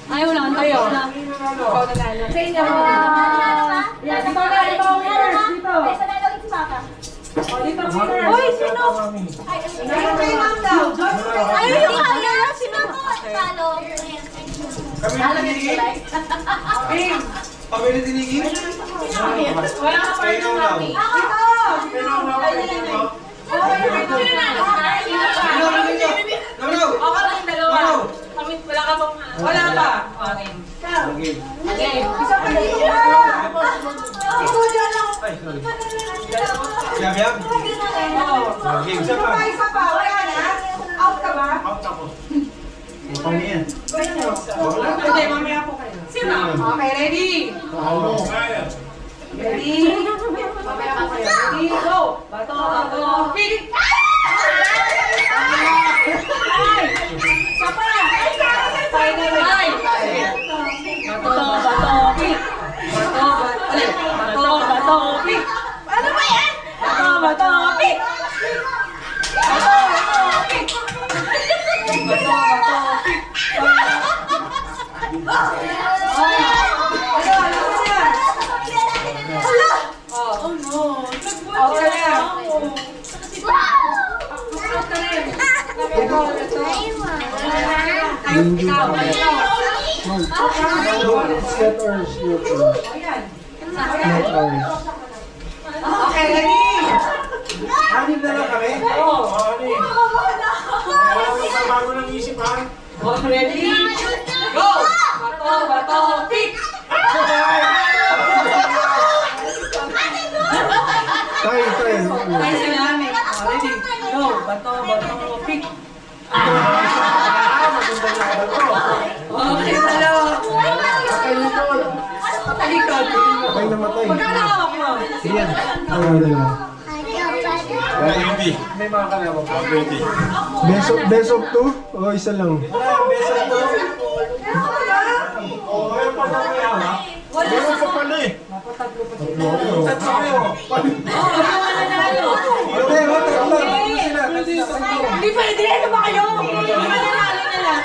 [SPEAKER 6] Ay, wala na.
[SPEAKER 3] Kayo.
[SPEAKER 6] Tapos na.
[SPEAKER 3] Ikaw na lalo. Sa inyo. Yan, ikaw na, ikaw winners. Dito. O, dito winners.
[SPEAKER 6] Uy, sino?
[SPEAKER 3] Ayun kay ma'am daw.
[SPEAKER 6] Ay, yung camera. Sino ko?
[SPEAKER 2] Kami na tinigil.
[SPEAKER 3] Bing.
[SPEAKER 2] Kami na tinigil.
[SPEAKER 3] Wala ka pa rin ng mami. Dito. Wala pa. Okay. Isa pa rin. Ikaw dyan lang.
[SPEAKER 2] Yab.
[SPEAKER 3] Oh. Isa pa. Wala na. Out ka ba?
[SPEAKER 2] Out ako. Paano yan?
[SPEAKER 3] Hindi, mamaya po kayo. Sino? Okay, ready? Ready? Mamaya po kayo. Ready? Go! Bato, pick! Ay! Sapa! Final line! Bato, pick! Bato, pick! Ano ba yan? Bato, pick!
[SPEAKER 1] Set orange, not orange. Not orange.
[SPEAKER 3] Okay, ready?
[SPEAKER 2] Anim na lang kami? Oo, anim. Bago ng isip ha?
[SPEAKER 3] Ready? Go! Bato, pick!
[SPEAKER 1] Tay.
[SPEAKER 3] Ay, sila namin. Ready? Go! Bato, pick! Okay, talo! Patalikod!
[SPEAKER 1] Tay namatay.
[SPEAKER 3] Magkano hawak mo?
[SPEAKER 1] Yan. Ano lang.
[SPEAKER 2] May mga kalawang pa. 20.
[SPEAKER 1] Best of two? O isa lang?
[SPEAKER 2] Meron pa pala eh. Tatlo kayo.
[SPEAKER 3] Hindi pwede! Ano ba kayo? Hindi ba nanalo na lang?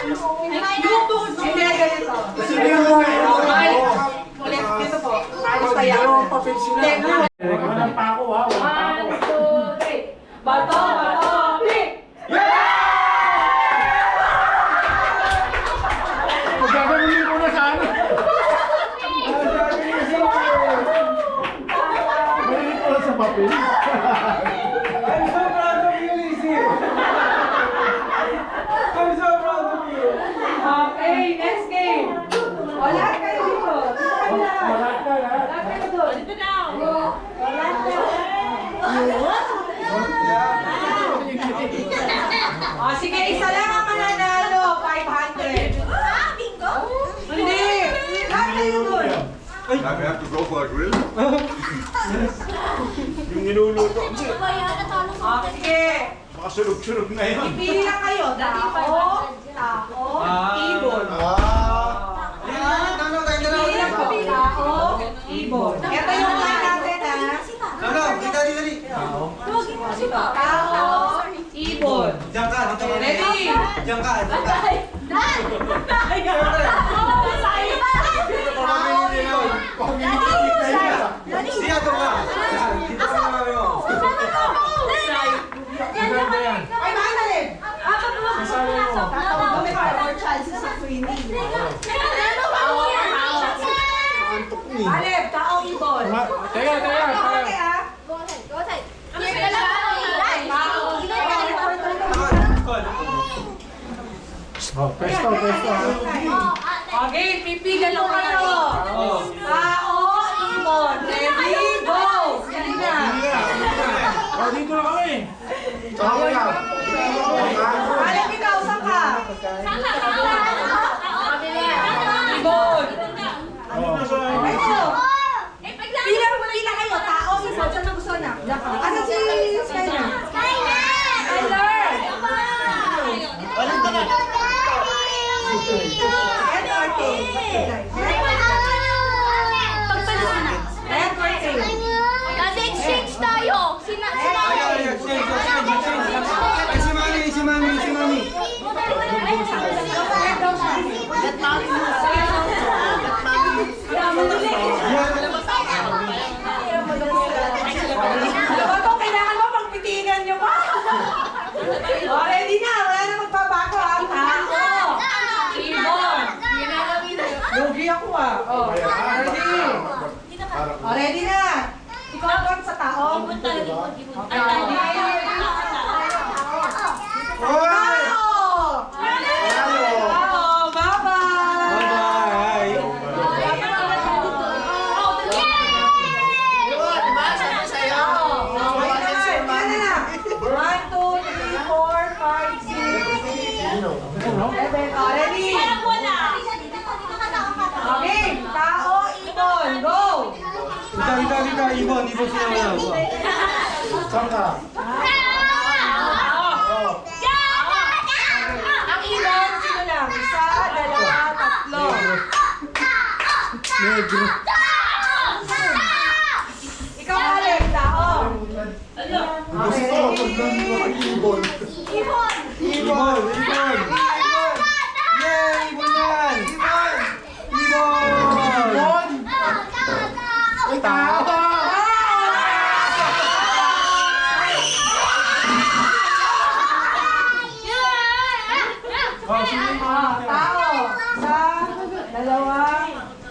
[SPEAKER 3] Yung tukod mo. Hindi, ganito.
[SPEAKER 2] Sige mo kayo.
[SPEAKER 3] Ulit, dito po. Ayos pa yan.
[SPEAKER 2] Walang pa ako ha.
[SPEAKER 3] 1, 2, 3. Bato, pick!
[SPEAKER 2] Magagawin ko na sa ano. Magaling ko sa papel. I'm so proud of you, Lizzie. I'm so proud of you.
[SPEAKER 3] Okay, next game. O, lahat kayo dito. Dito kayo lahat. Lahat kayo doon. Dito na. Lahat kayo. O, sige, isa lang ang mananalo. 500.
[SPEAKER 6] Bingo?
[SPEAKER 3] Hindi. Lahat kayo doon.
[SPEAKER 9] Now we have to go for a grill.
[SPEAKER 2] Yung niluluto.
[SPEAKER 3] O, sige.
[SPEAKER 2] Makasulog-sulog na yun.
[SPEAKER 3] Pili lang kayo. Tao, ibon. Pili lang po. Tao, ibon. Ito yung line natin, ha? Tao, ibon.
[SPEAKER 2] Diyan ka, dito ka.
[SPEAKER 3] Ready?
[SPEAKER 2] Diyan ka. Siya to ka. Dito ka naman mo.
[SPEAKER 3] Ay, mahalin. Alep, tao, ibon.
[SPEAKER 2] Teka.
[SPEAKER 3] Okay, ha?
[SPEAKER 1] Oh, pesto.
[SPEAKER 3] O, Okay, pipigil ko kayo. Tao, ibon. Ready, go! Sige na.
[SPEAKER 2] Oh, dito na kami.
[SPEAKER 3] Alam ikaw, saan ka? Ibon. Ito. Pila kayo. Tao, ibon. Saan na gusto na? Asan si Skyler? Skyler! Ed or tail? Ed or tail?
[SPEAKER 6] Kasi exchange tayo.
[SPEAKER 7] Si Mami.
[SPEAKER 3] Ano ba ito? Kailangan mo pagpitigan nyo pa? O, ready na. Wala na magbabago. Ang tao. Ibon. Lugi ako ah. O, ready. O, ready na. Ikaw ang sa tao. Tao! Tao! Bye-bye!
[SPEAKER 7] Dito, ibon sila wala.
[SPEAKER 2] Saan ka?
[SPEAKER 3] Ang ilan, sino lang? Isa, dalawa, tatlo.
[SPEAKER 7] Negro.
[SPEAKER 3] Ikaw, Alex, tao.
[SPEAKER 2] Gusto ko, pagdami ko ang ibon.
[SPEAKER 7] Ibon! Yay! Ibon yan! Ibon!
[SPEAKER 2] Ay, tao!
[SPEAKER 3] Tao. Isa, dalawa,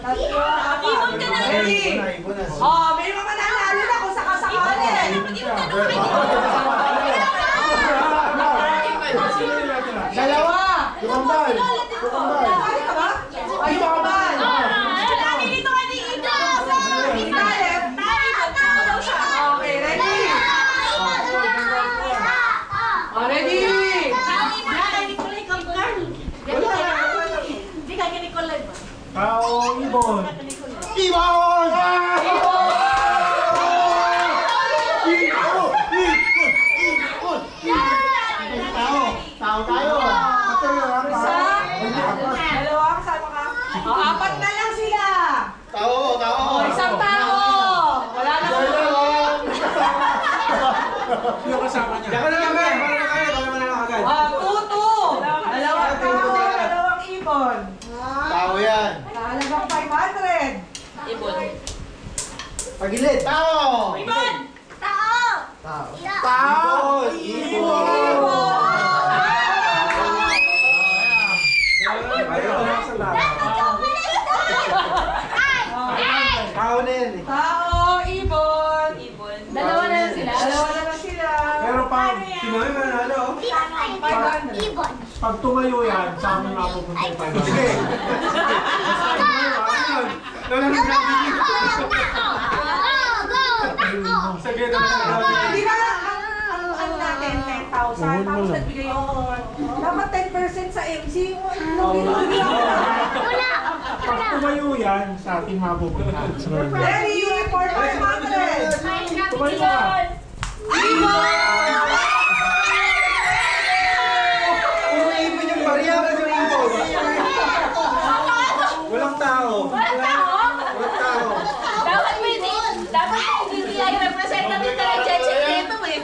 [SPEAKER 3] tatlo, apat. Ready? Oh, may mga mananalo na kung sakasakali. Dalawa.
[SPEAKER 2] Tumambay!
[SPEAKER 3] Ay, ka ba? Ay, ka ba? Okay, ready? Oh, ready?
[SPEAKER 2] Tao, ibon!
[SPEAKER 3] Ibon!
[SPEAKER 2] Tao tayo!
[SPEAKER 3] Isa, dalawa, kasama ka? Oh, apat na lang sila.
[SPEAKER 2] Tao!
[SPEAKER 3] Oh, isang tao. Wala na ko.
[SPEAKER 2] Yung kasama niya.
[SPEAKER 7] Diyan ka na kami! Para manalo agad.
[SPEAKER 3] Oh, tutu. Dalawang tao, dalawang ibon.
[SPEAKER 2] Tao yan!
[SPEAKER 3] Talagang 500.
[SPEAKER 7] Pagilid!
[SPEAKER 2] Tao! Tao!
[SPEAKER 3] Ibon.
[SPEAKER 7] Tao na yan eh.
[SPEAKER 3] Tao, ibon.
[SPEAKER 6] Dalawa na lang sila.
[SPEAKER 3] Dalawa na lang sila.
[SPEAKER 2] Pero pag,
[SPEAKER 7] Sino yung manalo?
[SPEAKER 3] 500.
[SPEAKER 2] pag tumayo yan, sa amin mapupunta yung 500.
[SPEAKER 7] Sige! Lola ng gravity. Saglit na
[SPEAKER 3] Di ba, ang natin, 10,000. Tapos nagbigay yung dapat 10% sa MC. Lugi-lugi ako na.
[SPEAKER 2] Pag tumayo yan, sa ating mapupunta.
[SPEAKER 3] Ready for 500.
[SPEAKER 2] Tumayo ka!
[SPEAKER 7] Umiipon yung barya kasi may ibon. Walang tao. Walang tao.
[SPEAKER 6] Dapat hindi ay representative na nag-check dito eh.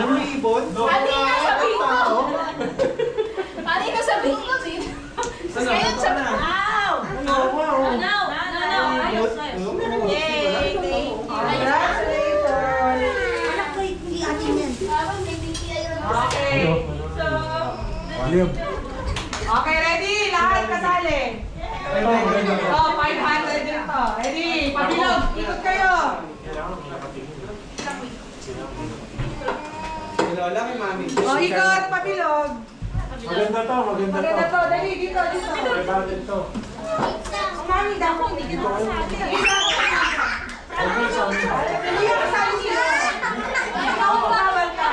[SPEAKER 7] May ibon?
[SPEAKER 6] Kanina sabihin ko. Kanina sabihin ko eh. Ngayon sabihin ko. No. Ayos na. Yay! Thank you.
[SPEAKER 3] Okay. Okay, ready? Lahat kasali. Oh, 500 din to. Ready? Pabilog. Ikot kayo.
[SPEAKER 7] Lola, may mami.
[SPEAKER 3] Oh, ikot. Pabilog.
[SPEAKER 2] Maganda to, maganda to.
[SPEAKER 3] Maganda to. Dali, dito.
[SPEAKER 2] 500 to.
[SPEAKER 3] Mami, dapat hindi kita kasali. Hindi ka kasali sila. Ikaw ang bawal ka.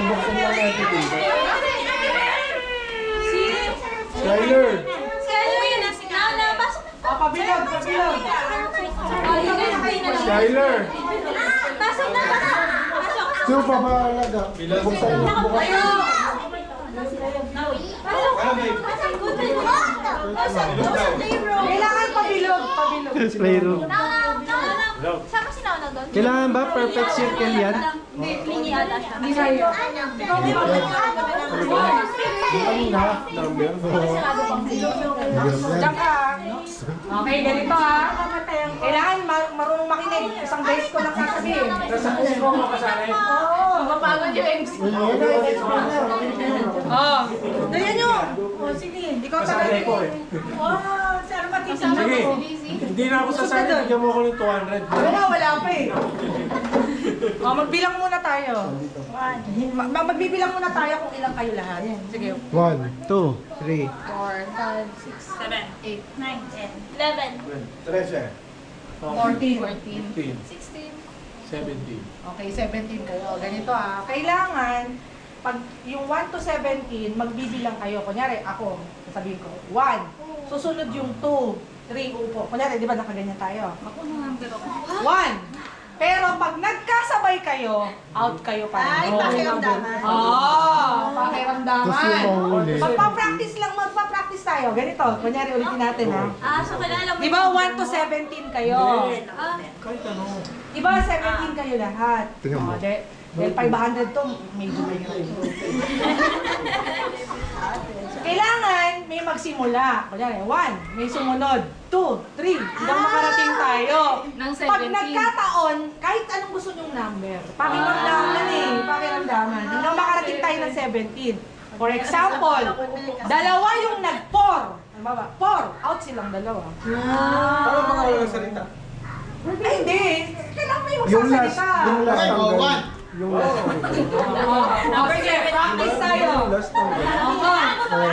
[SPEAKER 1] Buksan mo natin dito.
[SPEAKER 6] Skyler!
[SPEAKER 3] Pabilog, pabilog.
[SPEAKER 1] Skyler!
[SPEAKER 6] Pasok na!
[SPEAKER 1] Sino pa ba alaga? Buksan mo.
[SPEAKER 3] Kailangan pabilog, pabilog.
[SPEAKER 7] Playroom.
[SPEAKER 6] Saan kasi nauna doon?
[SPEAKER 7] Kailangan ba perfect circle yan?
[SPEAKER 6] Hindi, clingy ata siya.
[SPEAKER 3] Hindi sa'yo.
[SPEAKER 1] Kanina, number.
[SPEAKER 3] Diyan ka. Okay, ganito ha. Kailangan marunong makinig. Isang beses ko lang sasabihin.
[SPEAKER 2] Sa puso mo kasanay.
[SPEAKER 3] Oo, mapagod yung MC. Oo. Ganyan nyo. O, sige. Ikaw
[SPEAKER 2] Kasanay ko eh.
[SPEAKER 3] Oh, sir, matisa mo.
[SPEAKER 2] Sige. Hindi na ako sasanay. Bigyan mo ako ng 200.
[SPEAKER 3] Wala pa eh. O, magbilang muna tayo. Magbibilang muna tayo kung ilang kayo lahat. Sige.
[SPEAKER 7] 1, 2, 3.
[SPEAKER 5] 7, 8, 9, 10.
[SPEAKER 6] 11.
[SPEAKER 2] 13.
[SPEAKER 3] 14.
[SPEAKER 2] 15.
[SPEAKER 6] 16.
[SPEAKER 2] 17.
[SPEAKER 3] Okay, 17 kayo. Ganito ah. Kailangan, pag yung 1 to 17, magbibilang kayo. Kunyari, ako, sasabihin ko, 1. Susunod yung 2, 3, upo. Kunyari, di ba nakaganyan tayo? 1. Pero pag nagkasabay kayo, out kayo pa rin. Ay, pakiramdaman. Oo, pakiramdaman.
[SPEAKER 1] Gusto yung mahuli.
[SPEAKER 3] Magpa-practice tayo. Ganito, kunyari ulitin natin ha.
[SPEAKER 6] So kailangan mo.
[SPEAKER 3] Di ba 1 to 17 kayo?
[SPEAKER 2] Kahit ano.
[SPEAKER 3] Di ba 17 kayo lahat?
[SPEAKER 1] Tingnan mo.
[SPEAKER 3] Dahil 500 to, medyo mahirap. Kailangan may magsimula. Kunyari, 1, may sumunod. 2, 3, hanggang makarating tayo. Pag nagkataon, kahit anong gusto nyong number, pakiramdaman eh, pakiramdaman. Hanggang makarating tayo ng 17. For example, dalawa yung nag-4. Ano ba? 4, out silang dalawa.
[SPEAKER 2] Parang mga walang salita.
[SPEAKER 3] Ay, hindi. Kailangan may
[SPEAKER 1] Yung last,
[SPEAKER 3] magsasalita.
[SPEAKER 1] yung last number. Yung last
[SPEAKER 3] Sige, practice tayo.
[SPEAKER 1] last number.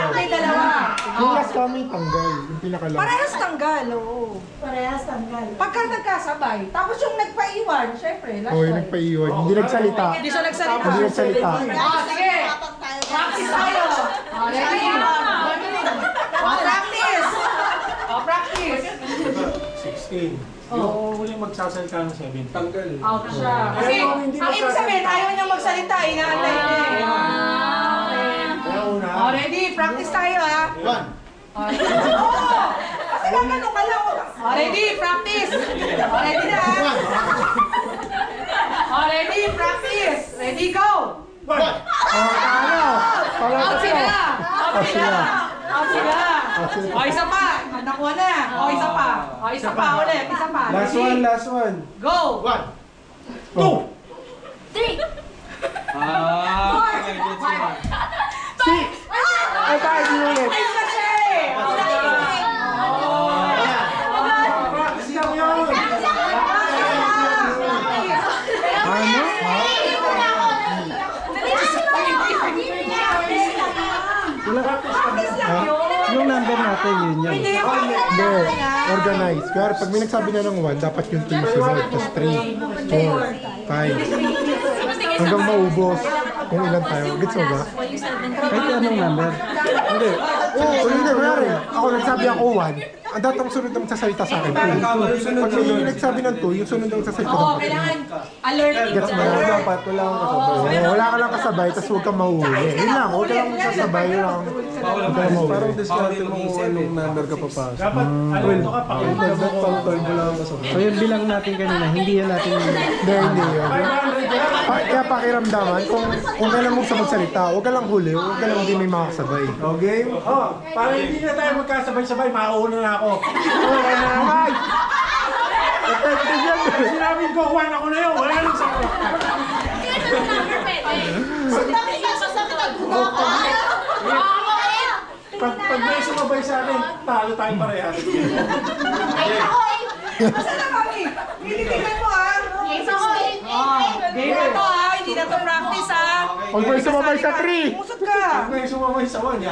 [SPEAKER 3] May dalawa.
[SPEAKER 1] Yung last kami tanggal. Yung pinaka-last.
[SPEAKER 3] Parehas tanggal, oo. Parehas tanggal. Pagka nagkasabay, tapos yung nagpaiwan, syempre, last
[SPEAKER 1] Oh, yung
[SPEAKER 3] one.
[SPEAKER 1] nagpaiwan. Hindi nagsalita.
[SPEAKER 3] Hindi siya nagsalita.
[SPEAKER 1] Hindi nagsalita.
[SPEAKER 3] Sige. Practice tayo. Ready? Practice. Practice.
[SPEAKER 2] 16. Yung huling magsasalita ng 17. Tanggal.
[SPEAKER 3] Out siya. Kasi, ang ibig sabihin, ayaw niya magsalita, inaantay niya.
[SPEAKER 2] Kaya una.
[SPEAKER 3] Ready? Practice tayo, ha?
[SPEAKER 1] 1.
[SPEAKER 3] Oo! Kasi gagano ka lang. Ready? Practice! Ready na, ha? Ready? Practice! Ready, go! Out sila! Out sila! Out sila! O, isa pa! Nakuha na! O, isa pa! O, isa pa ulit! Isa pa!
[SPEAKER 1] Last
[SPEAKER 3] Ready?
[SPEAKER 1] one, last one.
[SPEAKER 3] Go!
[SPEAKER 2] 2.
[SPEAKER 6] 3.
[SPEAKER 1] 6. Ay, tayo din ulit.
[SPEAKER 3] Ay, isa siya eh!
[SPEAKER 2] Practice lang yun.
[SPEAKER 1] Ano? Wala. Ha? Yung number natin, yun yun.
[SPEAKER 3] Hindi,
[SPEAKER 1] Hindi. Organize. Kaya pag may nagsabi na ng 1, dapat yung 2 yung sunod. Tapos 3, 4, 5. Hanggang maubos kung ilan tayo. Gets mo ba?
[SPEAKER 7] Kahit anong number.
[SPEAKER 1] Hindi. Kung hindi, kunwari, ako nagsabi ako 1, ang datang sunod na magsasalita sa akin. Pag may nagsabi ng 2, yung sunod na magsasalita
[SPEAKER 3] Oo,
[SPEAKER 1] ng 2.
[SPEAKER 3] kailangan alert.
[SPEAKER 1] Gets mo? Dapat wala akong kasabay. Wala ka lang kasabay, tapos huwag kang mahuli. Yun lang, huwag ka lang sasabay. Yun lang. Huwag ka lang mahuli.
[SPEAKER 2] Parang discount mo kung anong number ka papasok. Dapat, alam ka, pakilala mo kung wala akong kasabay.
[SPEAKER 7] So yung bilang natin kanina, hindi yan natin...
[SPEAKER 1] Hindi, hindi yun. Kaya pakiramdaman, kung kailan mo sa magsalita, huwag ka lang huli, huwag ka lang hindi may makasabay.
[SPEAKER 2] Okay? Para hindi na tayo magkasabay-sabay, mauuna na ako.
[SPEAKER 1] Ay! Effective yan!
[SPEAKER 2] Sinabi ko, 1 ako na yun. Wala lang sa ako. Pag may sumabay sa akin, talo tayo parehas.
[SPEAKER 3] Basta na kami. Pinitigan mo, ha?
[SPEAKER 6] Yes, ako.
[SPEAKER 3] Game na to, ha? Hindi na to practice, ha?
[SPEAKER 1] Pag may sumabay sa 3.
[SPEAKER 3] Umusot ka.
[SPEAKER 2] May sumamay sa 1.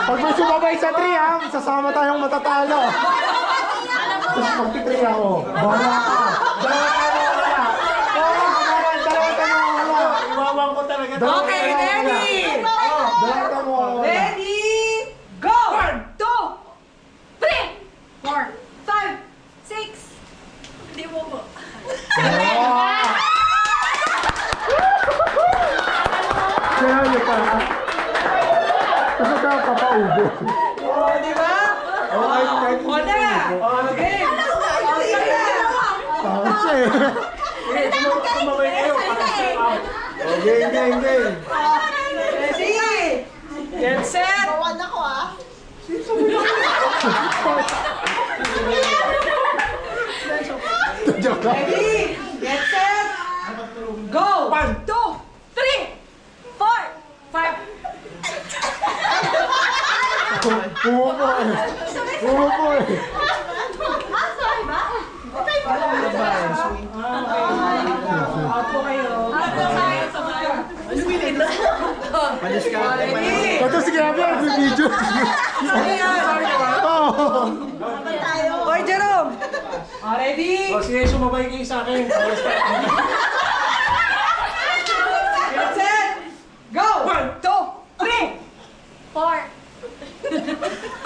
[SPEAKER 1] Pag may sumabay sa 3 ha, sasama tayong matatalo. Tapos magti-3 ako. Bahala ka. Dalawa ka mo wala.
[SPEAKER 2] Iwawang ko talaga.
[SPEAKER 3] Okay, ready?
[SPEAKER 1] Dalawa ka mo wala.
[SPEAKER 3] Ready? Go!
[SPEAKER 6] 1, 2, 3, 4, 5, 6. Hindi mo po.
[SPEAKER 1] Kaya niyo pa. Kasi ka papaubos.
[SPEAKER 3] Oh, di ba?
[SPEAKER 1] Okay,
[SPEAKER 3] O na! Okay!
[SPEAKER 1] Tama siya eh.
[SPEAKER 2] Sumamay kayo.
[SPEAKER 1] Game.
[SPEAKER 3] Ready? Get set!
[SPEAKER 1] Joke lang.
[SPEAKER 3] Ready? Get set! Go!
[SPEAKER 6] 1, 2, 3, 4, 5.
[SPEAKER 1] Pumupo eh. Pumupo eh.
[SPEAKER 3] Apo kayo. Ready?
[SPEAKER 1] Ito si Gabi, video. Oo.
[SPEAKER 3] Hoy, Jerome! Ready?
[SPEAKER 2] O sige, sumabay kayo sa akin.
[SPEAKER 3] Get set! Go!
[SPEAKER 6] 1, 2, 3, 4.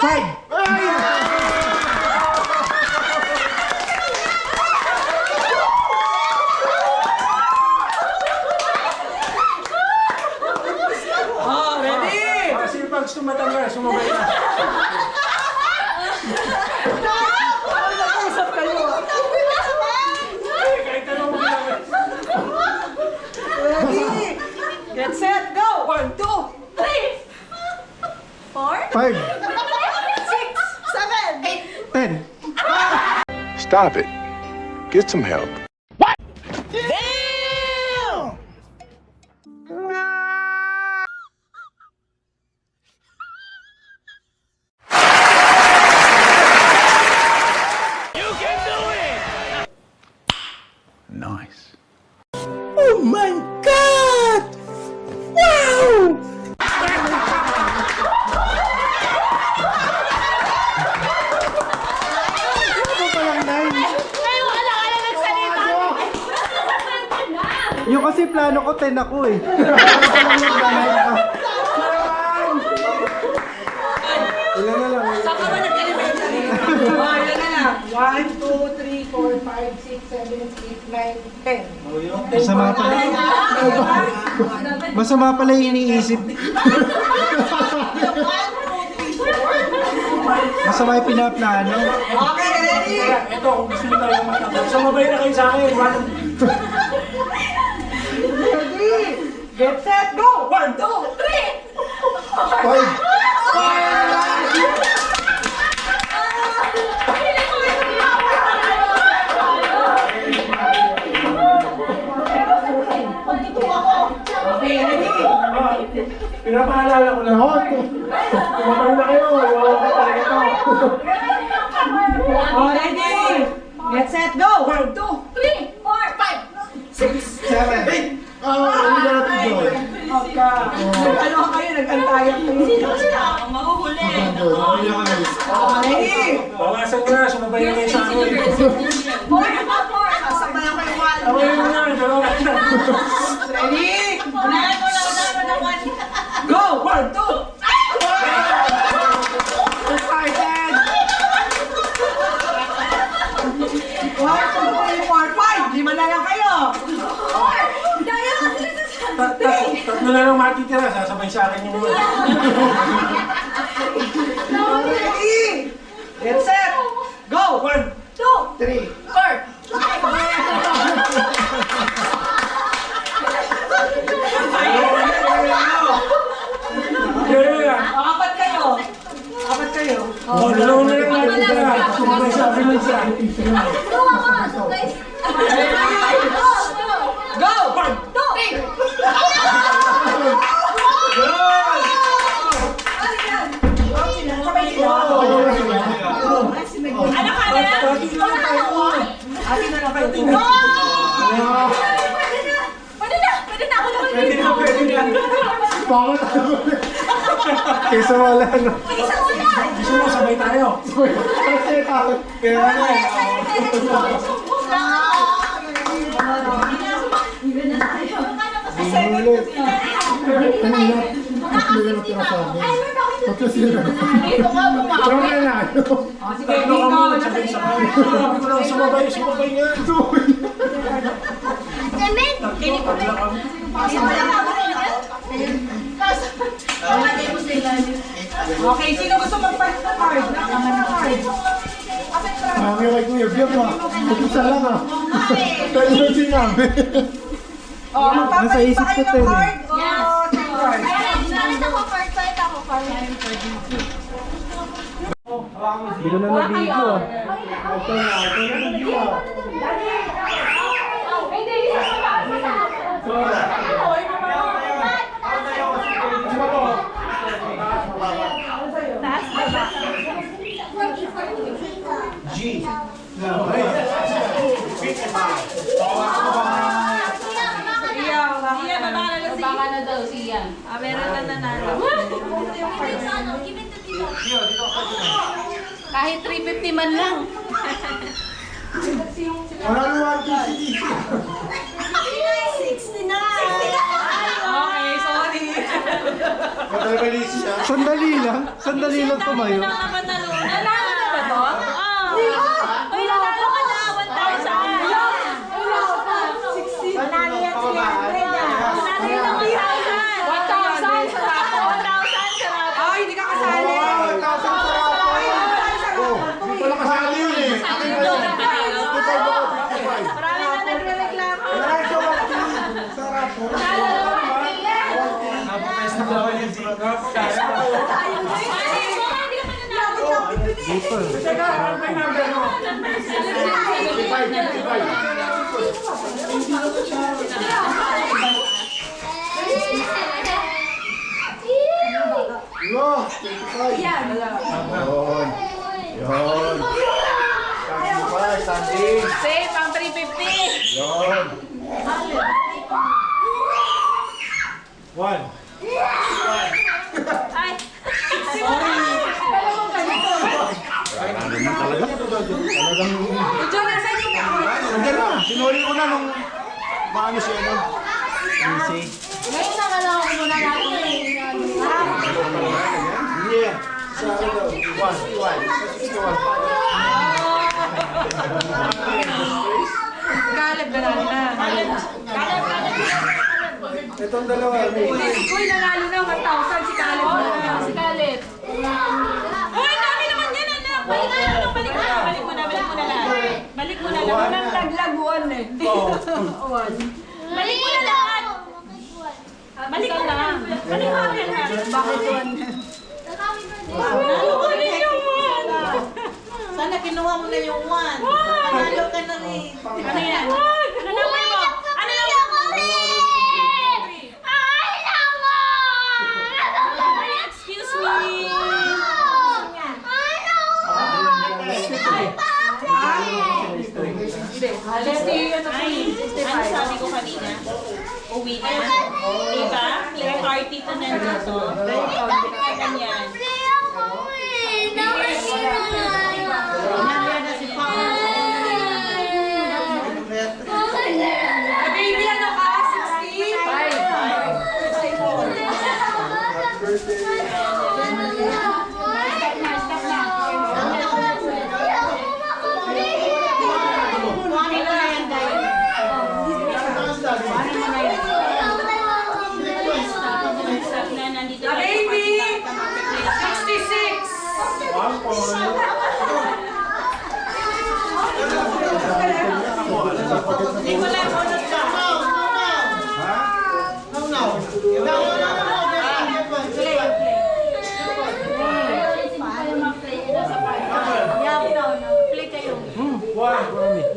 [SPEAKER 1] 5! Ay!
[SPEAKER 3] Oh, ready?
[SPEAKER 2] Kasi pag sumatanggal, sumabay na.
[SPEAKER 3] Nag-usap kayo.
[SPEAKER 2] Kahit anong ginamit.
[SPEAKER 3] Ready? Get set, go!
[SPEAKER 6] 1, 2, 3, 4,
[SPEAKER 1] 5!
[SPEAKER 6] 6, 7, 8.
[SPEAKER 1] 10!
[SPEAKER 9] Stop it. Get some help. Nice.
[SPEAKER 1] Oh my God! Wow! Ano pa lang 9?
[SPEAKER 6] Ay, wala ka na nagsalita.
[SPEAKER 7] Yung kasi plano ko 10 ako eh.
[SPEAKER 2] Ilan na lang.
[SPEAKER 3] Saan ka ba nag-elementary? Oh, ilan na lang? 1, 2, 3, 4, 5, 6, 7, 8, 9, 10.
[SPEAKER 7] Masama pala. Masama pala yung iniisip. Masama yung pinaplano.
[SPEAKER 3] Okay, ready?
[SPEAKER 2] Ito, kung gusto nyo tayo matanggal, sumabay na kayo sa akin.
[SPEAKER 3] Ready? Get set, go!
[SPEAKER 6] 1, 2, 3.
[SPEAKER 1] 5!
[SPEAKER 3] Okay, ready?
[SPEAKER 2] Pinapaalala ko lang. Sumabay na kayo. Iwawang ko talaga ito.
[SPEAKER 3] Oh, ready? Get set, go!
[SPEAKER 6] 1, 2, 3, 4, 5, 6.
[SPEAKER 1] 7! Hindi na natin doon.
[SPEAKER 3] Okay. Ano kayo? Nag-antayan kayo.
[SPEAKER 6] Ang mahuhuli.
[SPEAKER 3] Ready?
[SPEAKER 2] Bawasan nyo na. Sumabay na kayo sa akin.
[SPEAKER 6] 4, 4.
[SPEAKER 3] Sasabay ako yung one.
[SPEAKER 2] Sumabay mo na. Dalawa na.
[SPEAKER 3] Ready?
[SPEAKER 6] Unahan mo na ng 1.
[SPEAKER 3] Go! 1, 2!
[SPEAKER 1] Excited!
[SPEAKER 3] 1, 2, 3, 4, 5! Lima na lang kayo!
[SPEAKER 6] Daya ka sila sa
[SPEAKER 2] Tatlo na lang matitira. Sasabay sa akin yung mga.
[SPEAKER 3] Ready? Get set! Go!
[SPEAKER 2] 1,
[SPEAKER 6] 2,
[SPEAKER 1] 3!
[SPEAKER 6] 4.
[SPEAKER 3] Apat kayo! Apat kayo!
[SPEAKER 2] Oh, dalawa na lang matitira. Sumabay sa akin yung isa.
[SPEAKER 3] Go!
[SPEAKER 6] 1, 2, 3. Ano ka na?
[SPEAKER 3] Atin na lang kayo.
[SPEAKER 6] Pwede na ako naman
[SPEAKER 2] Pwede
[SPEAKER 6] dito.
[SPEAKER 2] na
[SPEAKER 1] Baka tayo. Kaysa wala, no?
[SPEAKER 2] Gusto mo sabay tayo?
[SPEAKER 1] Kasi takot. Kaya ano eh. Ulit. Kanina, tatlo na natira sa amin. Tatlo sila. Pero may nalo.
[SPEAKER 2] Tatlo kami nagsabay-sabay. Sabi ko lang, sumabay nga.
[SPEAKER 3] Okay, sino gusto magpalit ng card? Nakakita ng card.
[SPEAKER 1] Mami, kay Kuya Biam ah. Mag-isa lang ah. Kaya yung sinabi.
[SPEAKER 3] Oh, magpapalit pa kayo ng card? O
[SPEAKER 6] Yes.
[SPEAKER 3] check card?
[SPEAKER 7] Hindi ko na nabigo ah.
[SPEAKER 4] Baka na daw siya.
[SPEAKER 6] Meron na nanalo.
[SPEAKER 4] Kahit 350 man lang.
[SPEAKER 1] Wala naman TCTC.
[SPEAKER 6] Okay, sorry.
[SPEAKER 1] Matagalis siya.
[SPEAKER 7] Sandali lang tumayo.
[SPEAKER 6] Nanalo na ba to? Uy, nanalo ka na. 1,000. Nanalo yan si Andre na. Nanalo yung 1,000. 1,000 sa rapo. 1,000 sa rapo.
[SPEAKER 3] Oh, hindi ka kasali.
[SPEAKER 1] Hindi pala kasali yun eh.
[SPEAKER 6] Marami na nagre-reklamo.
[SPEAKER 1] Sarap po. Lo, 25. Yan. Yun. Yun. 25, standing.
[SPEAKER 6] Safe, ang 350.
[SPEAKER 1] Yun. One.
[SPEAKER 6] Ay.
[SPEAKER 1] Talagang...
[SPEAKER 3] Diyan na sa inyo.
[SPEAKER 1] Nandiyan na. Sinuli ko na nung... Maano siya no? Easy.
[SPEAKER 4] Ngayon na lang ako muna natin.
[SPEAKER 1] Yeah. Sa ano daw? 1.
[SPEAKER 3] Kaleb na na.
[SPEAKER 1] Itong dalawa.
[SPEAKER 3] Uy, nanalo na 1,000 si Kaleb na.
[SPEAKER 4] Si Kalit.
[SPEAKER 6] Uy, dami naman yan, anak. Balik mo na. Balik mo na lahat. Balik mo na lahat.
[SPEAKER 3] Unang taglaguan eh.
[SPEAKER 6] Balik mo na lahat. Balik mo na. Balik mo na lahat.
[SPEAKER 3] Bakit yun?
[SPEAKER 6] Ano ba rin yung one?
[SPEAKER 5] Sana kinuha mo na yung 1. Panalo ka na rin.
[SPEAKER 6] Ano yan? Ano number mo? Ano number mo? Excuse me. Ano sabi ko kanina? Uwi na. Diba? May party to nandito. Ganyan.
[SPEAKER 5] Nandiyan na si Paul.
[SPEAKER 3] Baby, ano ka?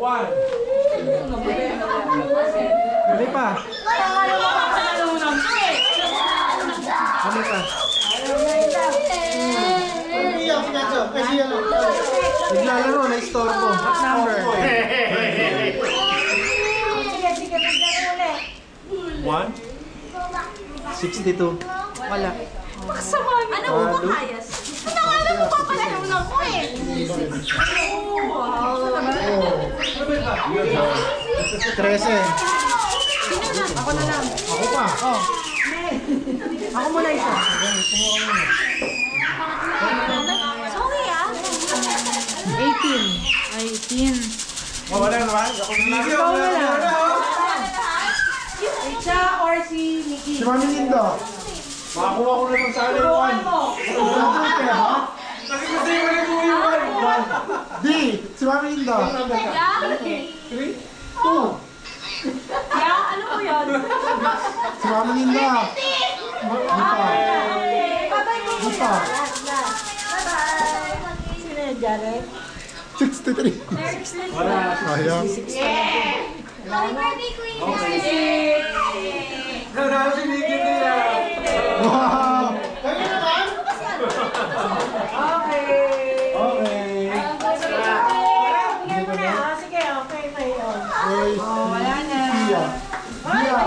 [SPEAKER 2] 1.
[SPEAKER 7] Ano pa? Ano pa? Naglalaro na istorbo. What number?
[SPEAKER 2] 1.
[SPEAKER 7] 62.
[SPEAKER 6] Wala.
[SPEAKER 5] Ano mo ba kayas? Ano nga alam mo pa pala nung ako eh. Wow.
[SPEAKER 1] 13.
[SPEAKER 6] Ako na lang.
[SPEAKER 1] Ako pa. Oh.
[SPEAKER 6] Ako muna isa.
[SPEAKER 5] Sorry ah.
[SPEAKER 6] 18.
[SPEAKER 2] Wala naman. Ako na lang.
[SPEAKER 6] Ikaw na lang.
[SPEAKER 3] Siya or si Nikki?
[SPEAKER 1] Si Mami Linda.
[SPEAKER 2] Makakuha ko na ng sana yung one. Kasi gusto yung wala ko yung one.
[SPEAKER 1] D. Si Mami Linda.
[SPEAKER 5] Yeah, ano mo yun?
[SPEAKER 1] Si Mami Linda. Buta.
[SPEAKER 6] Sino yung Jared?
[SPEAKER 1] 63.
[SPEAKER 2] Wala.
[SPEAKER 1] Sayang.
[SPEAKER 2] Wala si Nikki nila.
[SPEAKER 1] Wow.
[SPEAKER 2] Okay.
[SPEAKER 6] Bigay mo na. Sige, okay. May on.
[SPEAKER 1] Ay, wala na. Sia. Sia.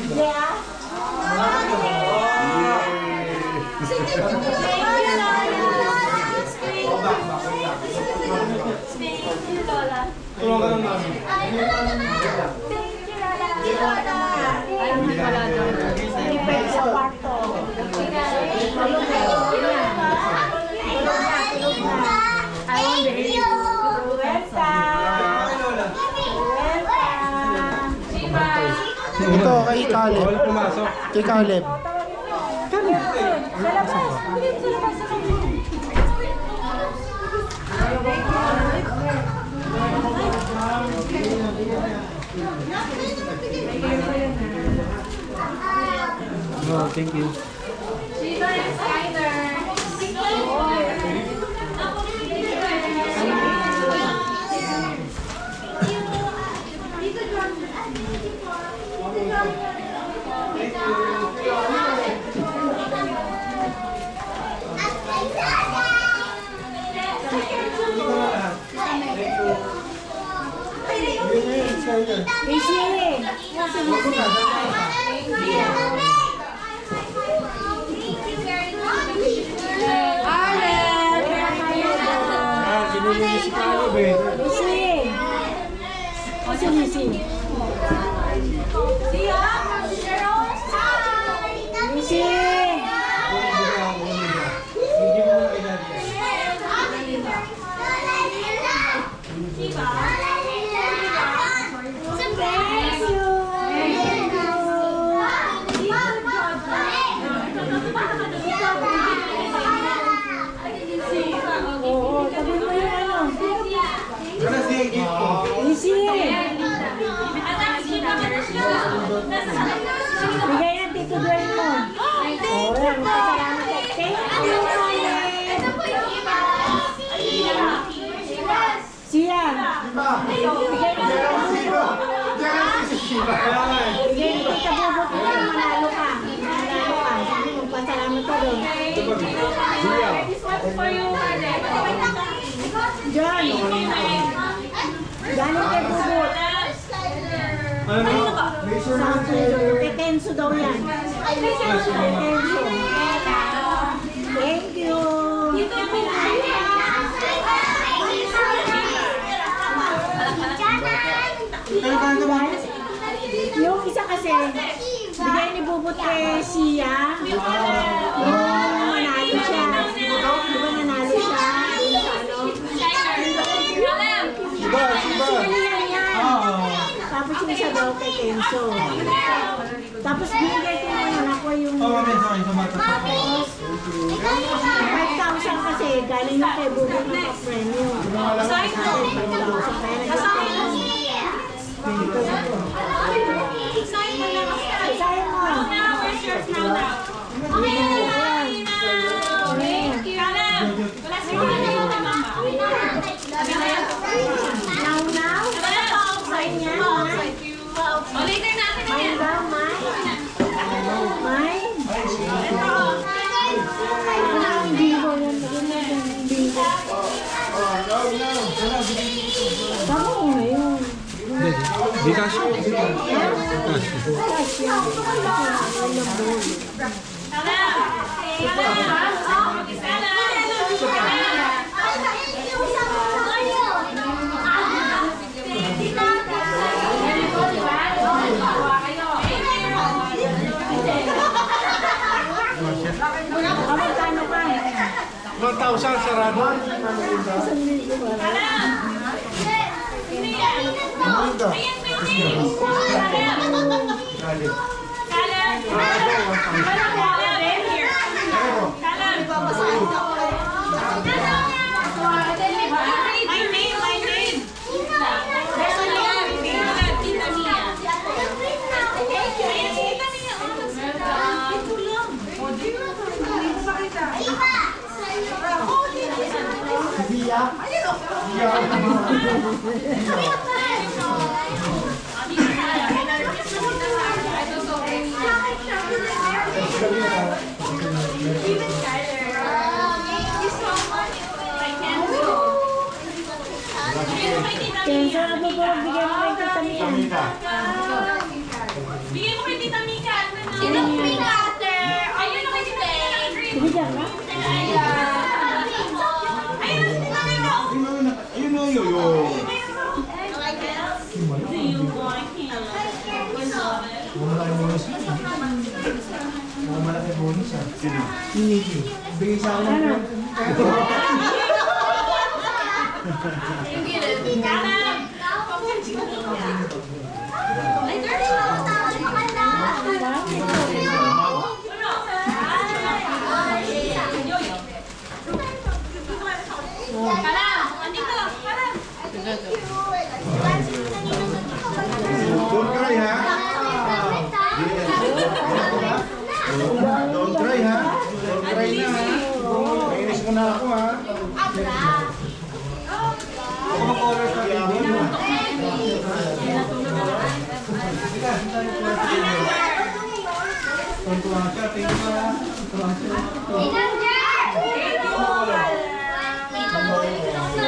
[SPEAKER 1] Sia.
[SPEAKER 2] Tulungan lang namin.
[SPEAKER 6] Hindi pwede sa kwarto.
[SPEAKER 1] Ito, kay Caleb.
[SPEAKER 2] Bawal pumasok.
[SPEAKER 1] Kay Caleb.
[SPEAKER 7] Oh, thank you.
[SPEAKER 2] Sinuli si Caleb eh.
[SPEAKER 6] Oo, tabi mo yung ano.
[SPEAKER 2] Wala siya yung gift ko.
[SPEAKER 6] Easy. Bigay ng Tito Dwayne mo. Oo, salamat. Thank you. Siya. Bigay ng Tito Bubot. Bigay ng Tito Bubot mo yung manalo ka. Manalo ka. Sabi mo, pasalamat ka doon. John. Galing kay Bubot. Kay Kenzo daw yan. Kay Kenzo. Thank you. Yung isa kasi, bigay ni Bubot kay Sia. Nanalo siya. Di ba nanalo siya? Sinalihan yan. Tapos yung isa daw kay Kenzo. Tapos binigay ko yung anak ko yung 5,000 kasi galing yung kay Bubot ng pa-premium.
[SPEAKER 5] Sign mo. Sign mo.
[SPEAKER 6] Sayang mo.
[SPEAKER 5] Where's yours now? Thank you. Wala si Mama.
[SPEAKER 6] Now? Sign niya.
[SPEAKER 5] Oh, later natin na
[SPEAKER 6] Mine
[SPEAKER 5] yan.
[SPEAKER 6] daw, mine. Mine? Ang bibo yan. Maganda yung bibo. Tama ko ngayon.
[SPEAKER 7] Di kasya.
[SPEAKER 6] Magkano ka?
[SPEAKER 2] 1,000 sarado.
[SPEAKER 6] Kaya ano ba bigyan mo kay Tita Mia?
[SPEAKER 5] Bigyan mo kay Tita Mika. Sinong free cutter? Ayun na kay Tita Mika ng green.
[SPEAKER 6] Bigyan ka?
[SPEAKER 5] Ayun na si Tita Mika.
[SPEAKER 2] Ayun na yun.
[SPEAKER 5] Do you want him?
[SPEAKER 1] Malaki bonus ah. Sino? Hindi. Bigay sa akin ng Don't cry ha? Don't cry ha? Don't cry na ha? Nainis mo na ako ha? Ako mag-order sa TV mo. Tuntuan siya, tingin ka. Tuntuan siya.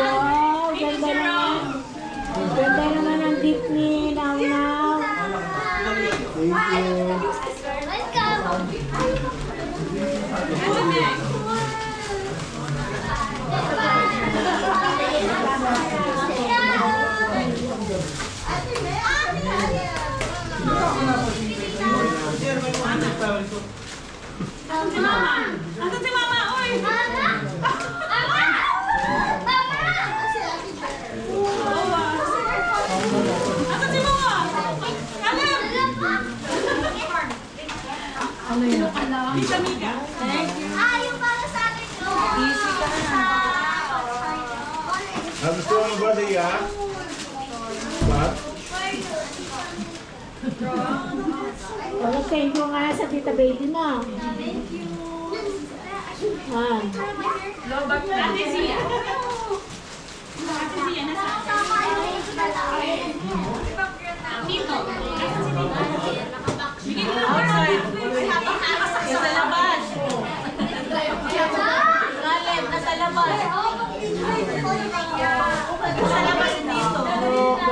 [SPEAKER 6] Wow, ganda naman. Ganda naman ang tip ni Now Now.
[SPEAKER 1] Thank you.
[SPEAKER 5] Asan si Mama? Asan si Mama? Oy! Asan si Mama? Alam! Ano yun? Tita Mika.
[SPEAKER 1] Gusto mo ba siya? What?
[SPEAKER 6] Thank you nga sa Tita Baby mo. Ah.
[SPEAKER 5] Ate Zia. Ate Zia, nasa? Tito. Asan si Tito? Bigyan mo ng outside. Nasa labas. Ngalem, nasa labas. Nasa labas dito.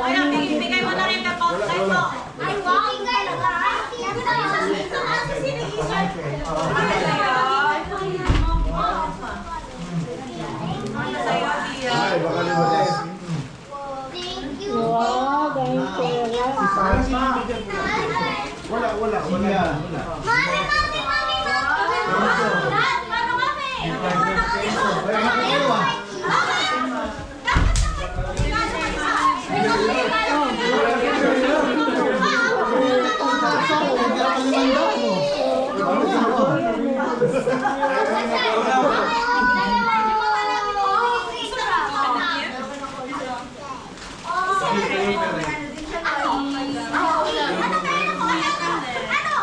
[SPEAKER 5] Ayan, bigay mo na rin ka outside mo. Ay, wow!
[SPEAKER 1] Ay, baka limutin.
[SPEAKER 6] Wow, dahil pera.
[SPEAKER 1] Wala.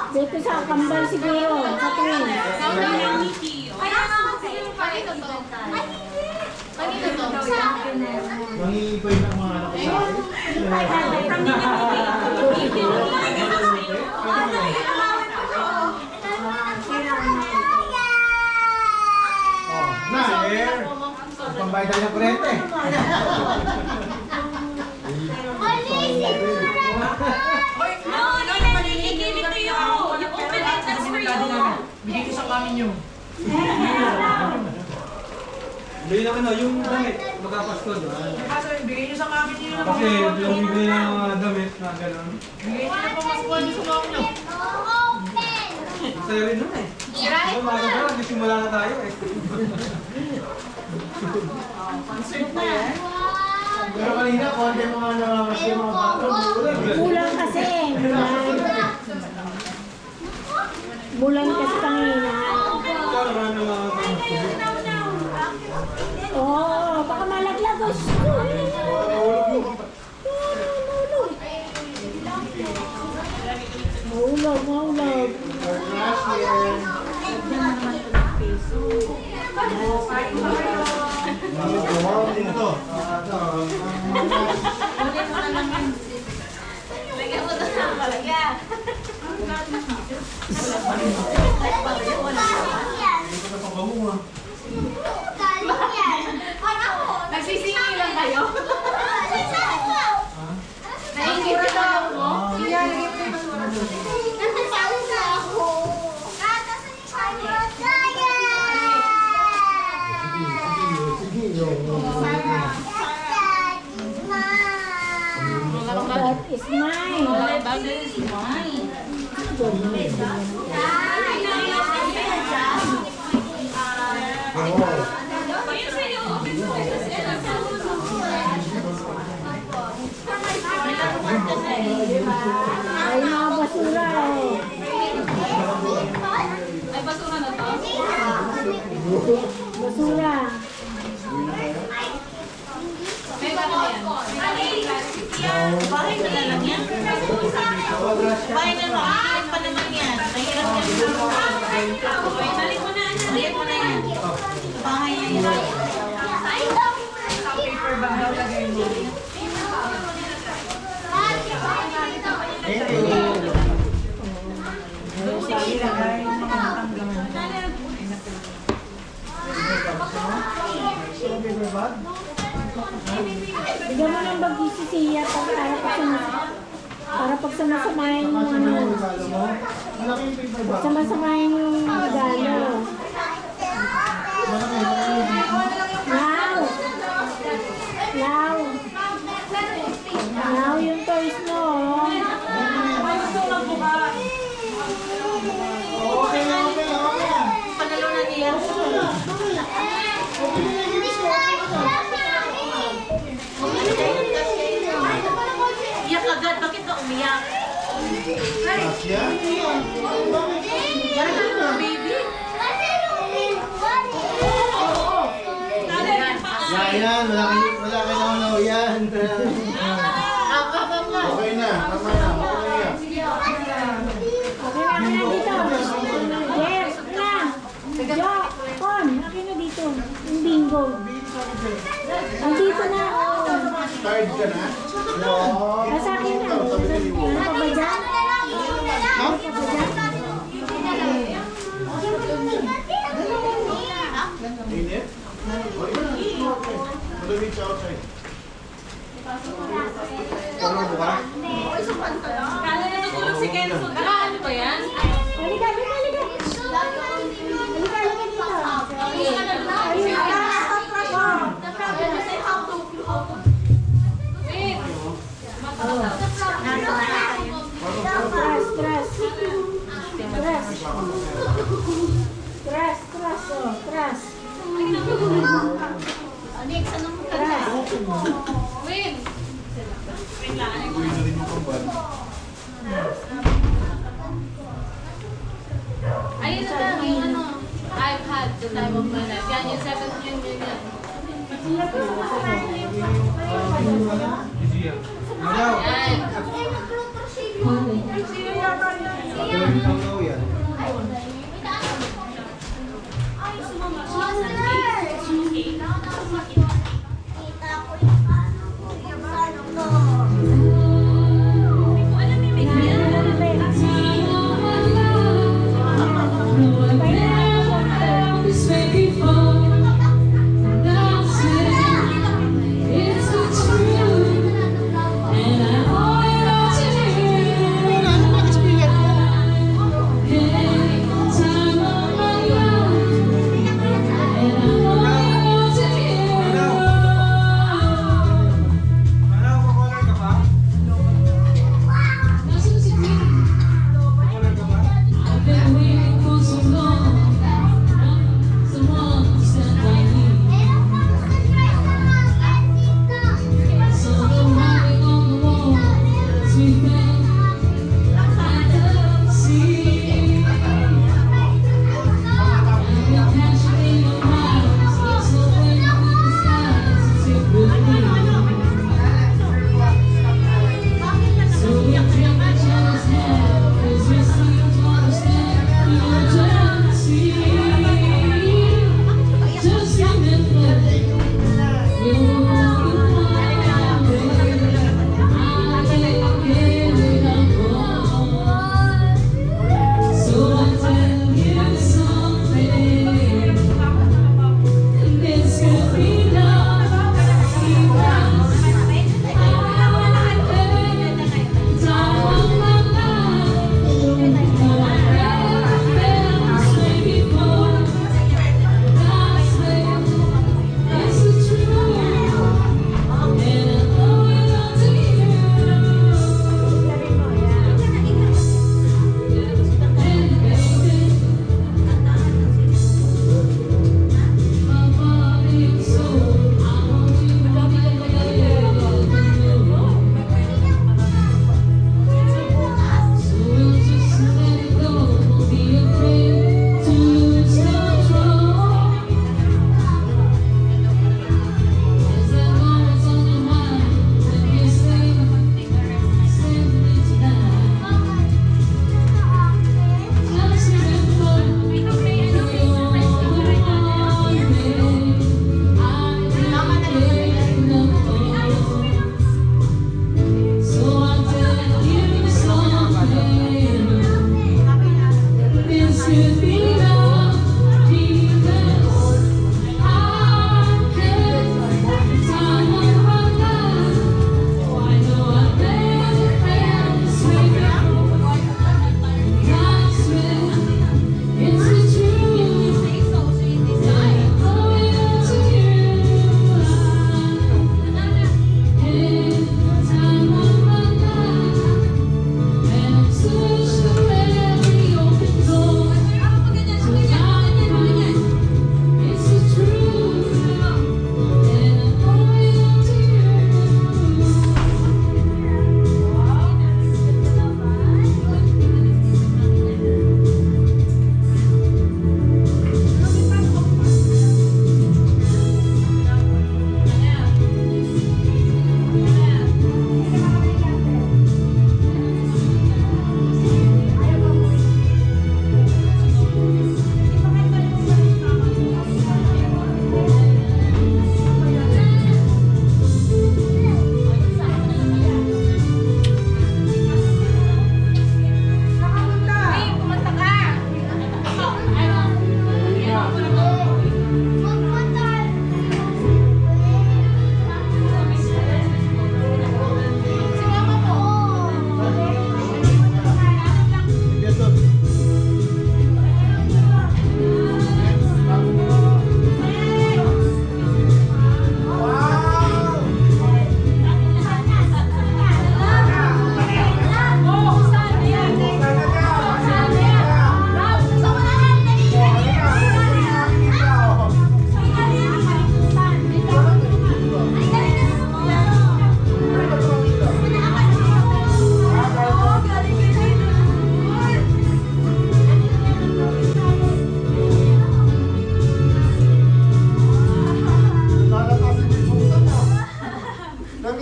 [SPEAKER 6] Dito sa kambal siguro, sa twin.
[SPEAKER 1] Mangingipay ng mga anak ko sa akin. Pambayad tayo ng kurente.
[SPEAKER 3] nyo.
[SPEAKER 2] Bigyan naman na yung damit, magkapasko doon.
[SPEAKER 3] Kaso, bigay nyo sa mami nyo yung
[SPEAKER 2] Kasi yung bigay na ng mga damit na gano'n.
[SPEAKER 3] Bigay nyo na pamakuha nyo sa mami nyo.
[SPEAKER 2] Sa'yo rin nun eh. Diba mga kapatid, nagsimula na tayo eh. Pero kanina, konti mga namamas yung mga bata.
[SPEAKER 6] Kulang kasi. Bulan kasi kanina.
[SPEAKER 2] Ikaw naman ng mga
[SPEAKER 6] Oo, baka malaglag. Mahulog.
[SPEAKER 5] Lagyan mo na sa palagyan. Nagsisingin lang kayo? Naingit ka lang mo?
[SPEAKER 6] That is mine.
[SPEAKER 5] That is mine.
[SPEAKER 6] Ay, mga basura eh.
[SPEAKER 5] Ay, basura na to?
[SPEAKER 6] Basura.
[SPEAKER 5] May ba na yan? Bahay na lang yan? Bahay na lang. Ang pa naman yan. Mahirap yan. Balik mo na. Balik mo na yan. Bahay na yan.
[SPEAKER 3] Sa paper bag daw lagay mo. Doon sa ilagay ng tanggalan.
[SPEAKER 6] Bigyan mo ng bagi si Sia para pag samasamahin mo ano. Pag samasamahin yung regalo. Now yung toys mo.
[SPEAKER 5] Panalunan niya. Iyak agad. Bakit ka umiyak? Baby?
[SPEAKER 2] Yan, wala kayo na yan. Okay na, tama na.
[SPEAKER 6] Okay na dito. Yes, na. Jo, Con, akin na dito. Yung bingo. Andito na.
[SPEAKER 2] Card ka na?
[SPEAKER 6] Nasa akin na. Ano pa ba dyan? Ano pa ba dyan?
[SPEAKER 2] Init? Malamig sa outside. Ano ba?
[SPEAKER 5] Kala na natulog si Kenzo. Ano ba yan?
[SPEAKER 6] Halika. Halika dito. Trust.
[SPEAKER 5] Win! Ayun na lang yung ano, I've had the time of my life. Yan, yung 7th yun yan. Yan.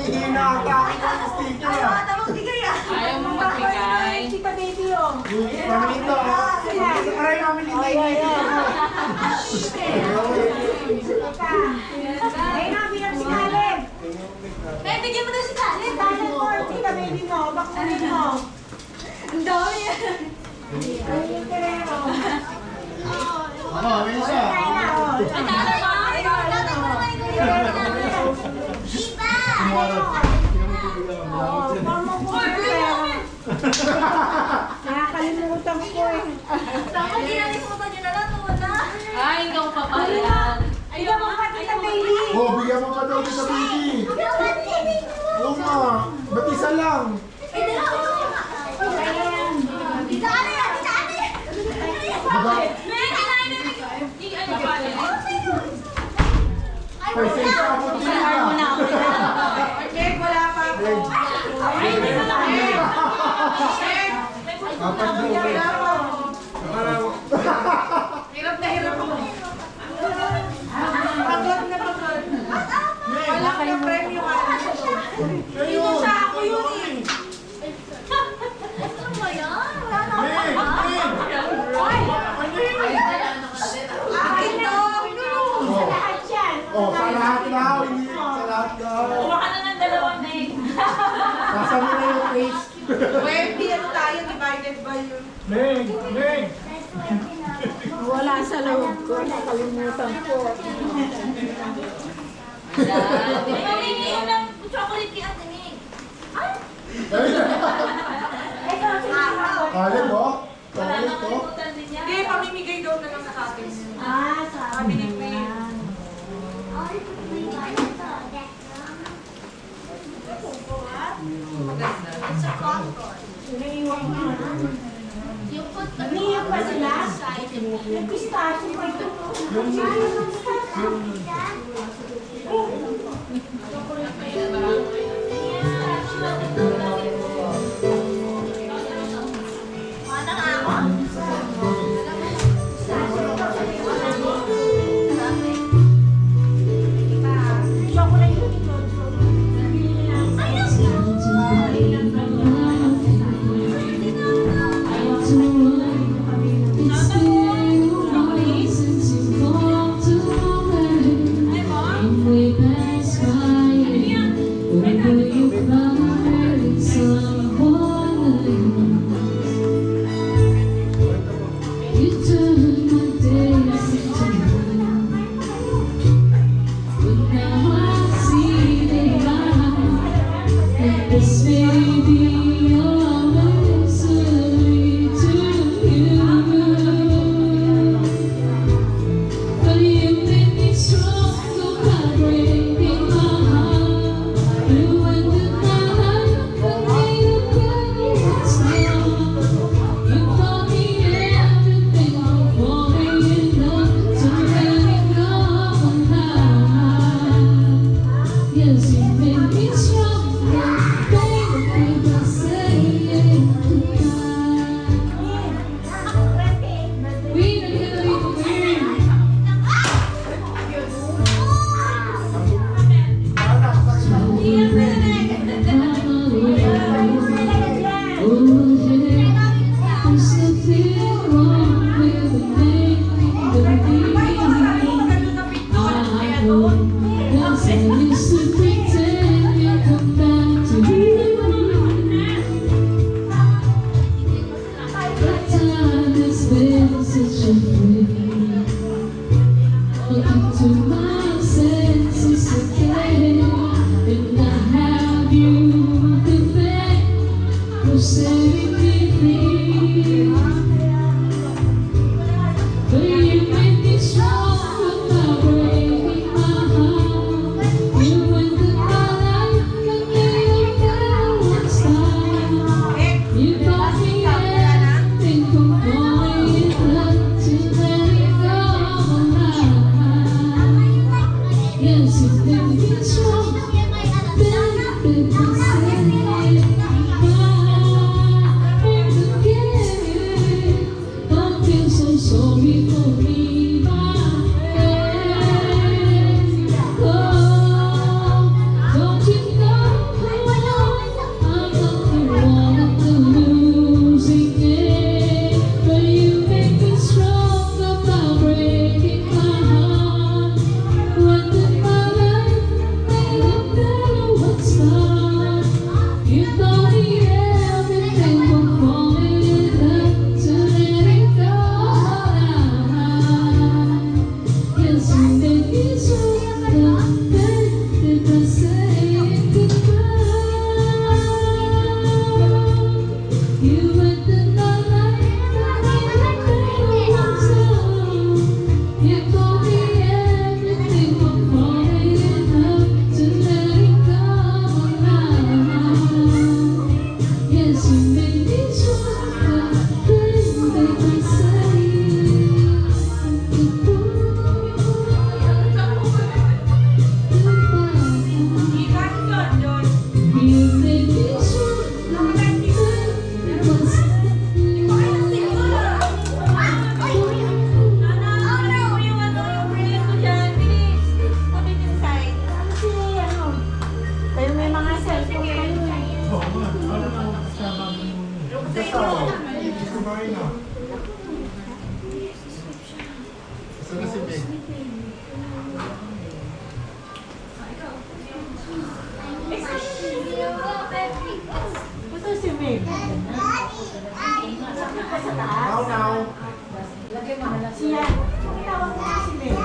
[SPEAKER 1] Inaatake ko ang sticker ah.
[SPEAKER 5] Ayaw mo magbigay.
[SPEAKER 6] Kita baby oh.
[SPEAKER 1] Mamilito ah. Aray, mamilito.
[SPEAKER 6] Ayun na, bilang si Caleb.
[SPEAKER 5] Eh, bigyan mo na si Caleb.
[SPEAKER 6] Caleb mo, kita baby mo. Bakunin mo.
[SPEAKER 5] Ang dami yan.
[SPEAKER 6] Ayun yung terero.
[SPEAKER 1] May isa.
[SPEAKER 6] Ayun na oh.
[SPEAKER 5] Ang dami ba? Tatay mo naman ikaw yung Diba?
[SPEAKER 6] Oo, mama ko yung terero. Nakakalimutan ko eh.
[SPEAKER 5] Dapat ginalimutan nyo na lang. Wala. Ay, ikaw pa pala.
[SPEAKER 6] Ayaw mo pa kita baby.
[SPEAKER 1] Oh, bigyan mo pa daw sa baby. Oo nga. Ba't isa lang?
[SPEAKER 6] Ayan.
[SPEAKER 5] Tita Ana yan! Tita Ana yan!
[SPEAKER 1] Diba?
[SPEAKER 5] May kinain na ni ano ba?
[SPEAKER 1] Pasensya ako din na.
[SPEAKER 3] Check, wala pa ako.
[SPEAKER 5] Ay, may malaki.
[SPEAKER 3] Check!
[SPEAKER 1] Apat daw.
[SPEAKER 3] Wala pa ako. Hirap na hirap ako. Pagod na pagod. Wala kayong premyo ka. Dito sa ako yun eh.
[SPEAKER 5] Ano ba yan? Wala na ako.
[SPEAKER 3] Akin to.
[SPEAKER 6] Lahat yan.
[SPEAKER 1] Oh, sa lahat daw. Hindi sa lahat daw.
[SPEAKER 5] Kuha ka na ng dalawang name.
[SPEAKER 1] Kasama na yung face.
[SPEAKER 3] Pwede ano tayo, divided by yun.
[SPEAKER 1] Meg!
[SPEAKER 6] Wala sa loob ko. Nakalimutan ko.
[SPEAKER 5] May mamili yun ng chocolate kay Ate Ning.
[SPEAKER 6] Ito, sige.
[SPEAKER 1] Kale mo? Chocolate to?
[SPEAKER 5] Nakalimutan din niya.
[SPEAKER 3] Hindi, pamimigay daw na lang sa akin.
[SPEAKER 6] Ah, sabi
[SPEAKER 3] Sabi ni
[SPEAKER 6] mo
[SPEAKER 3] Queen.
[SPEAKER 6] yan. Naiwan ko na. Naiyak pa sila? Nag-pistachio pa ito. Chocolate yun ito.
[SPEAKER 5] Ay,
[SPEAKER 6] cellphone kayo eh.
[SPEAKER 1] Kumain na. Saan na si Meg?
[SPEAKER 3] Ito si Meg.
[SPEAKER 1] Now.
[SPEAKER 3] Siya. Tawag mo si Meg.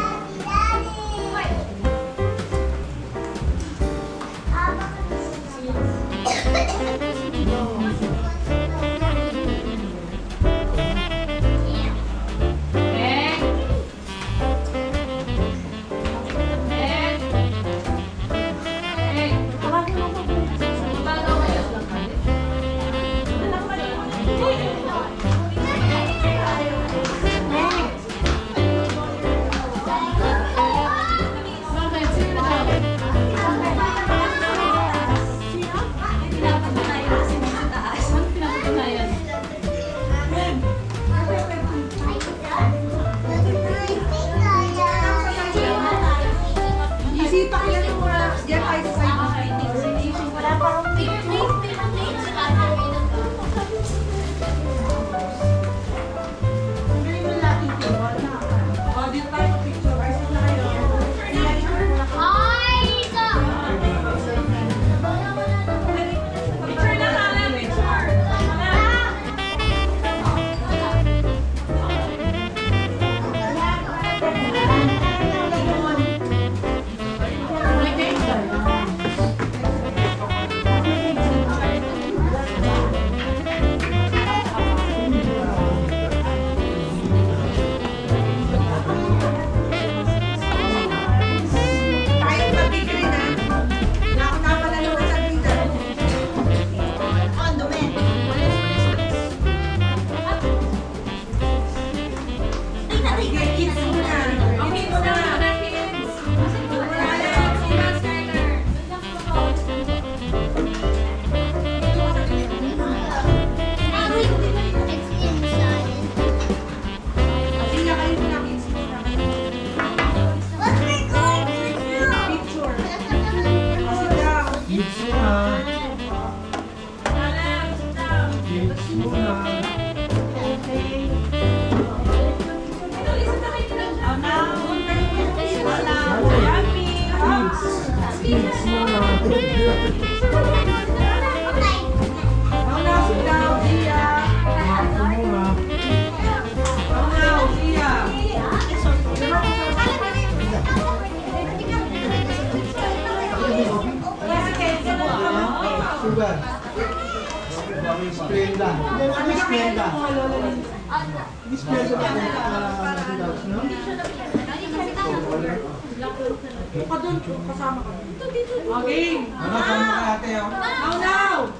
[SPEAKER 3] Okay. Now, now.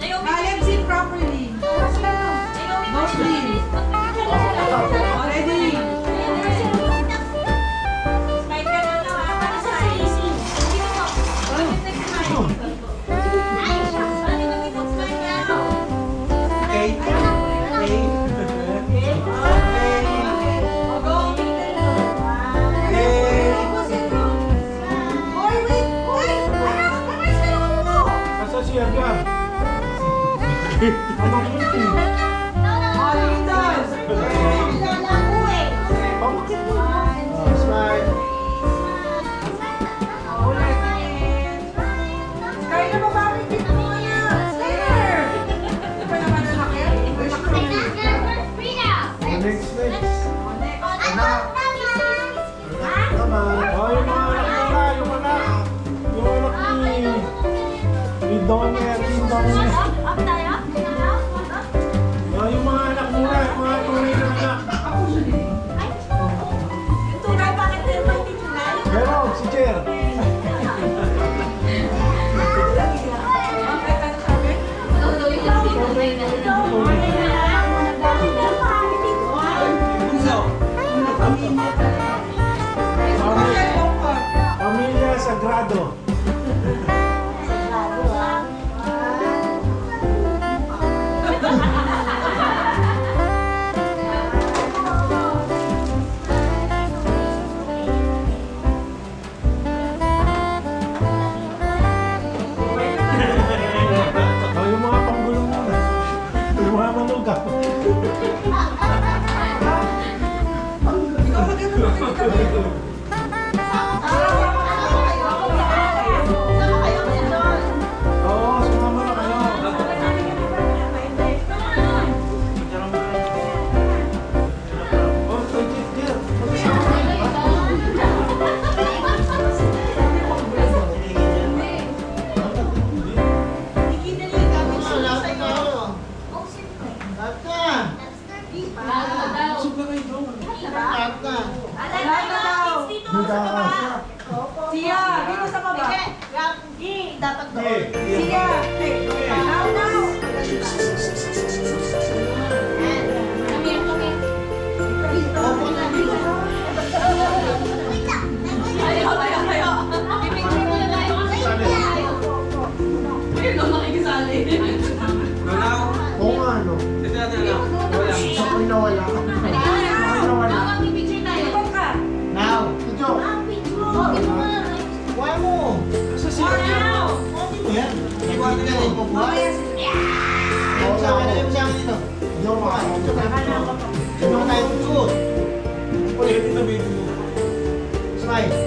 [SPEAKER 3] Caleb, sit properly. Nose clean. Ready.
[SPEAKER 7] Pamilya Sagrado.
[SPEAKER 3] Sia, dito sa baba.
[SPEAKER 5] Dapat doon.
[SPEAKER 3] Sia, now, now.
[SPEAKER 5] Ayaw. Pipicture mo na tayo. Ayun lang makikisali.
[SPEAKER 1] Oo nga, ano? Ako'y nawala. Ako'y nawala.
[SPEAKER 5] Pipicture tayo.
[SPEAKER 1] Si Jo. Jo,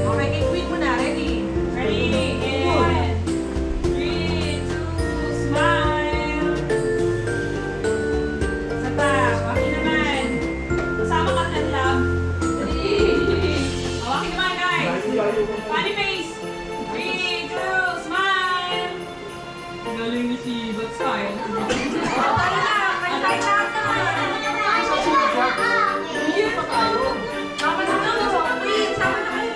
[SPEAKER 3] Okay, kay Queen mo na. Ready? Ready? And 3, 2, smile. Isa pa. Hawakin naman. Kasama ka ng love. Hawakin naman, guys. Funny face. 3, 2, smile. Galing ni si But Smile. Tayo na. May tayo na. Sama na kayo. Queen, sama na kayo.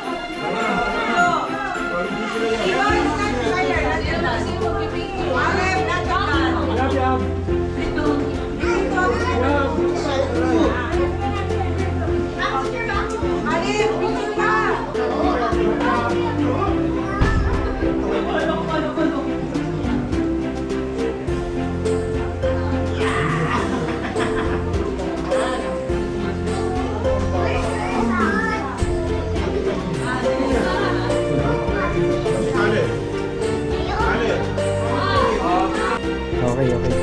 [SPEAKER 7] Okay, okay.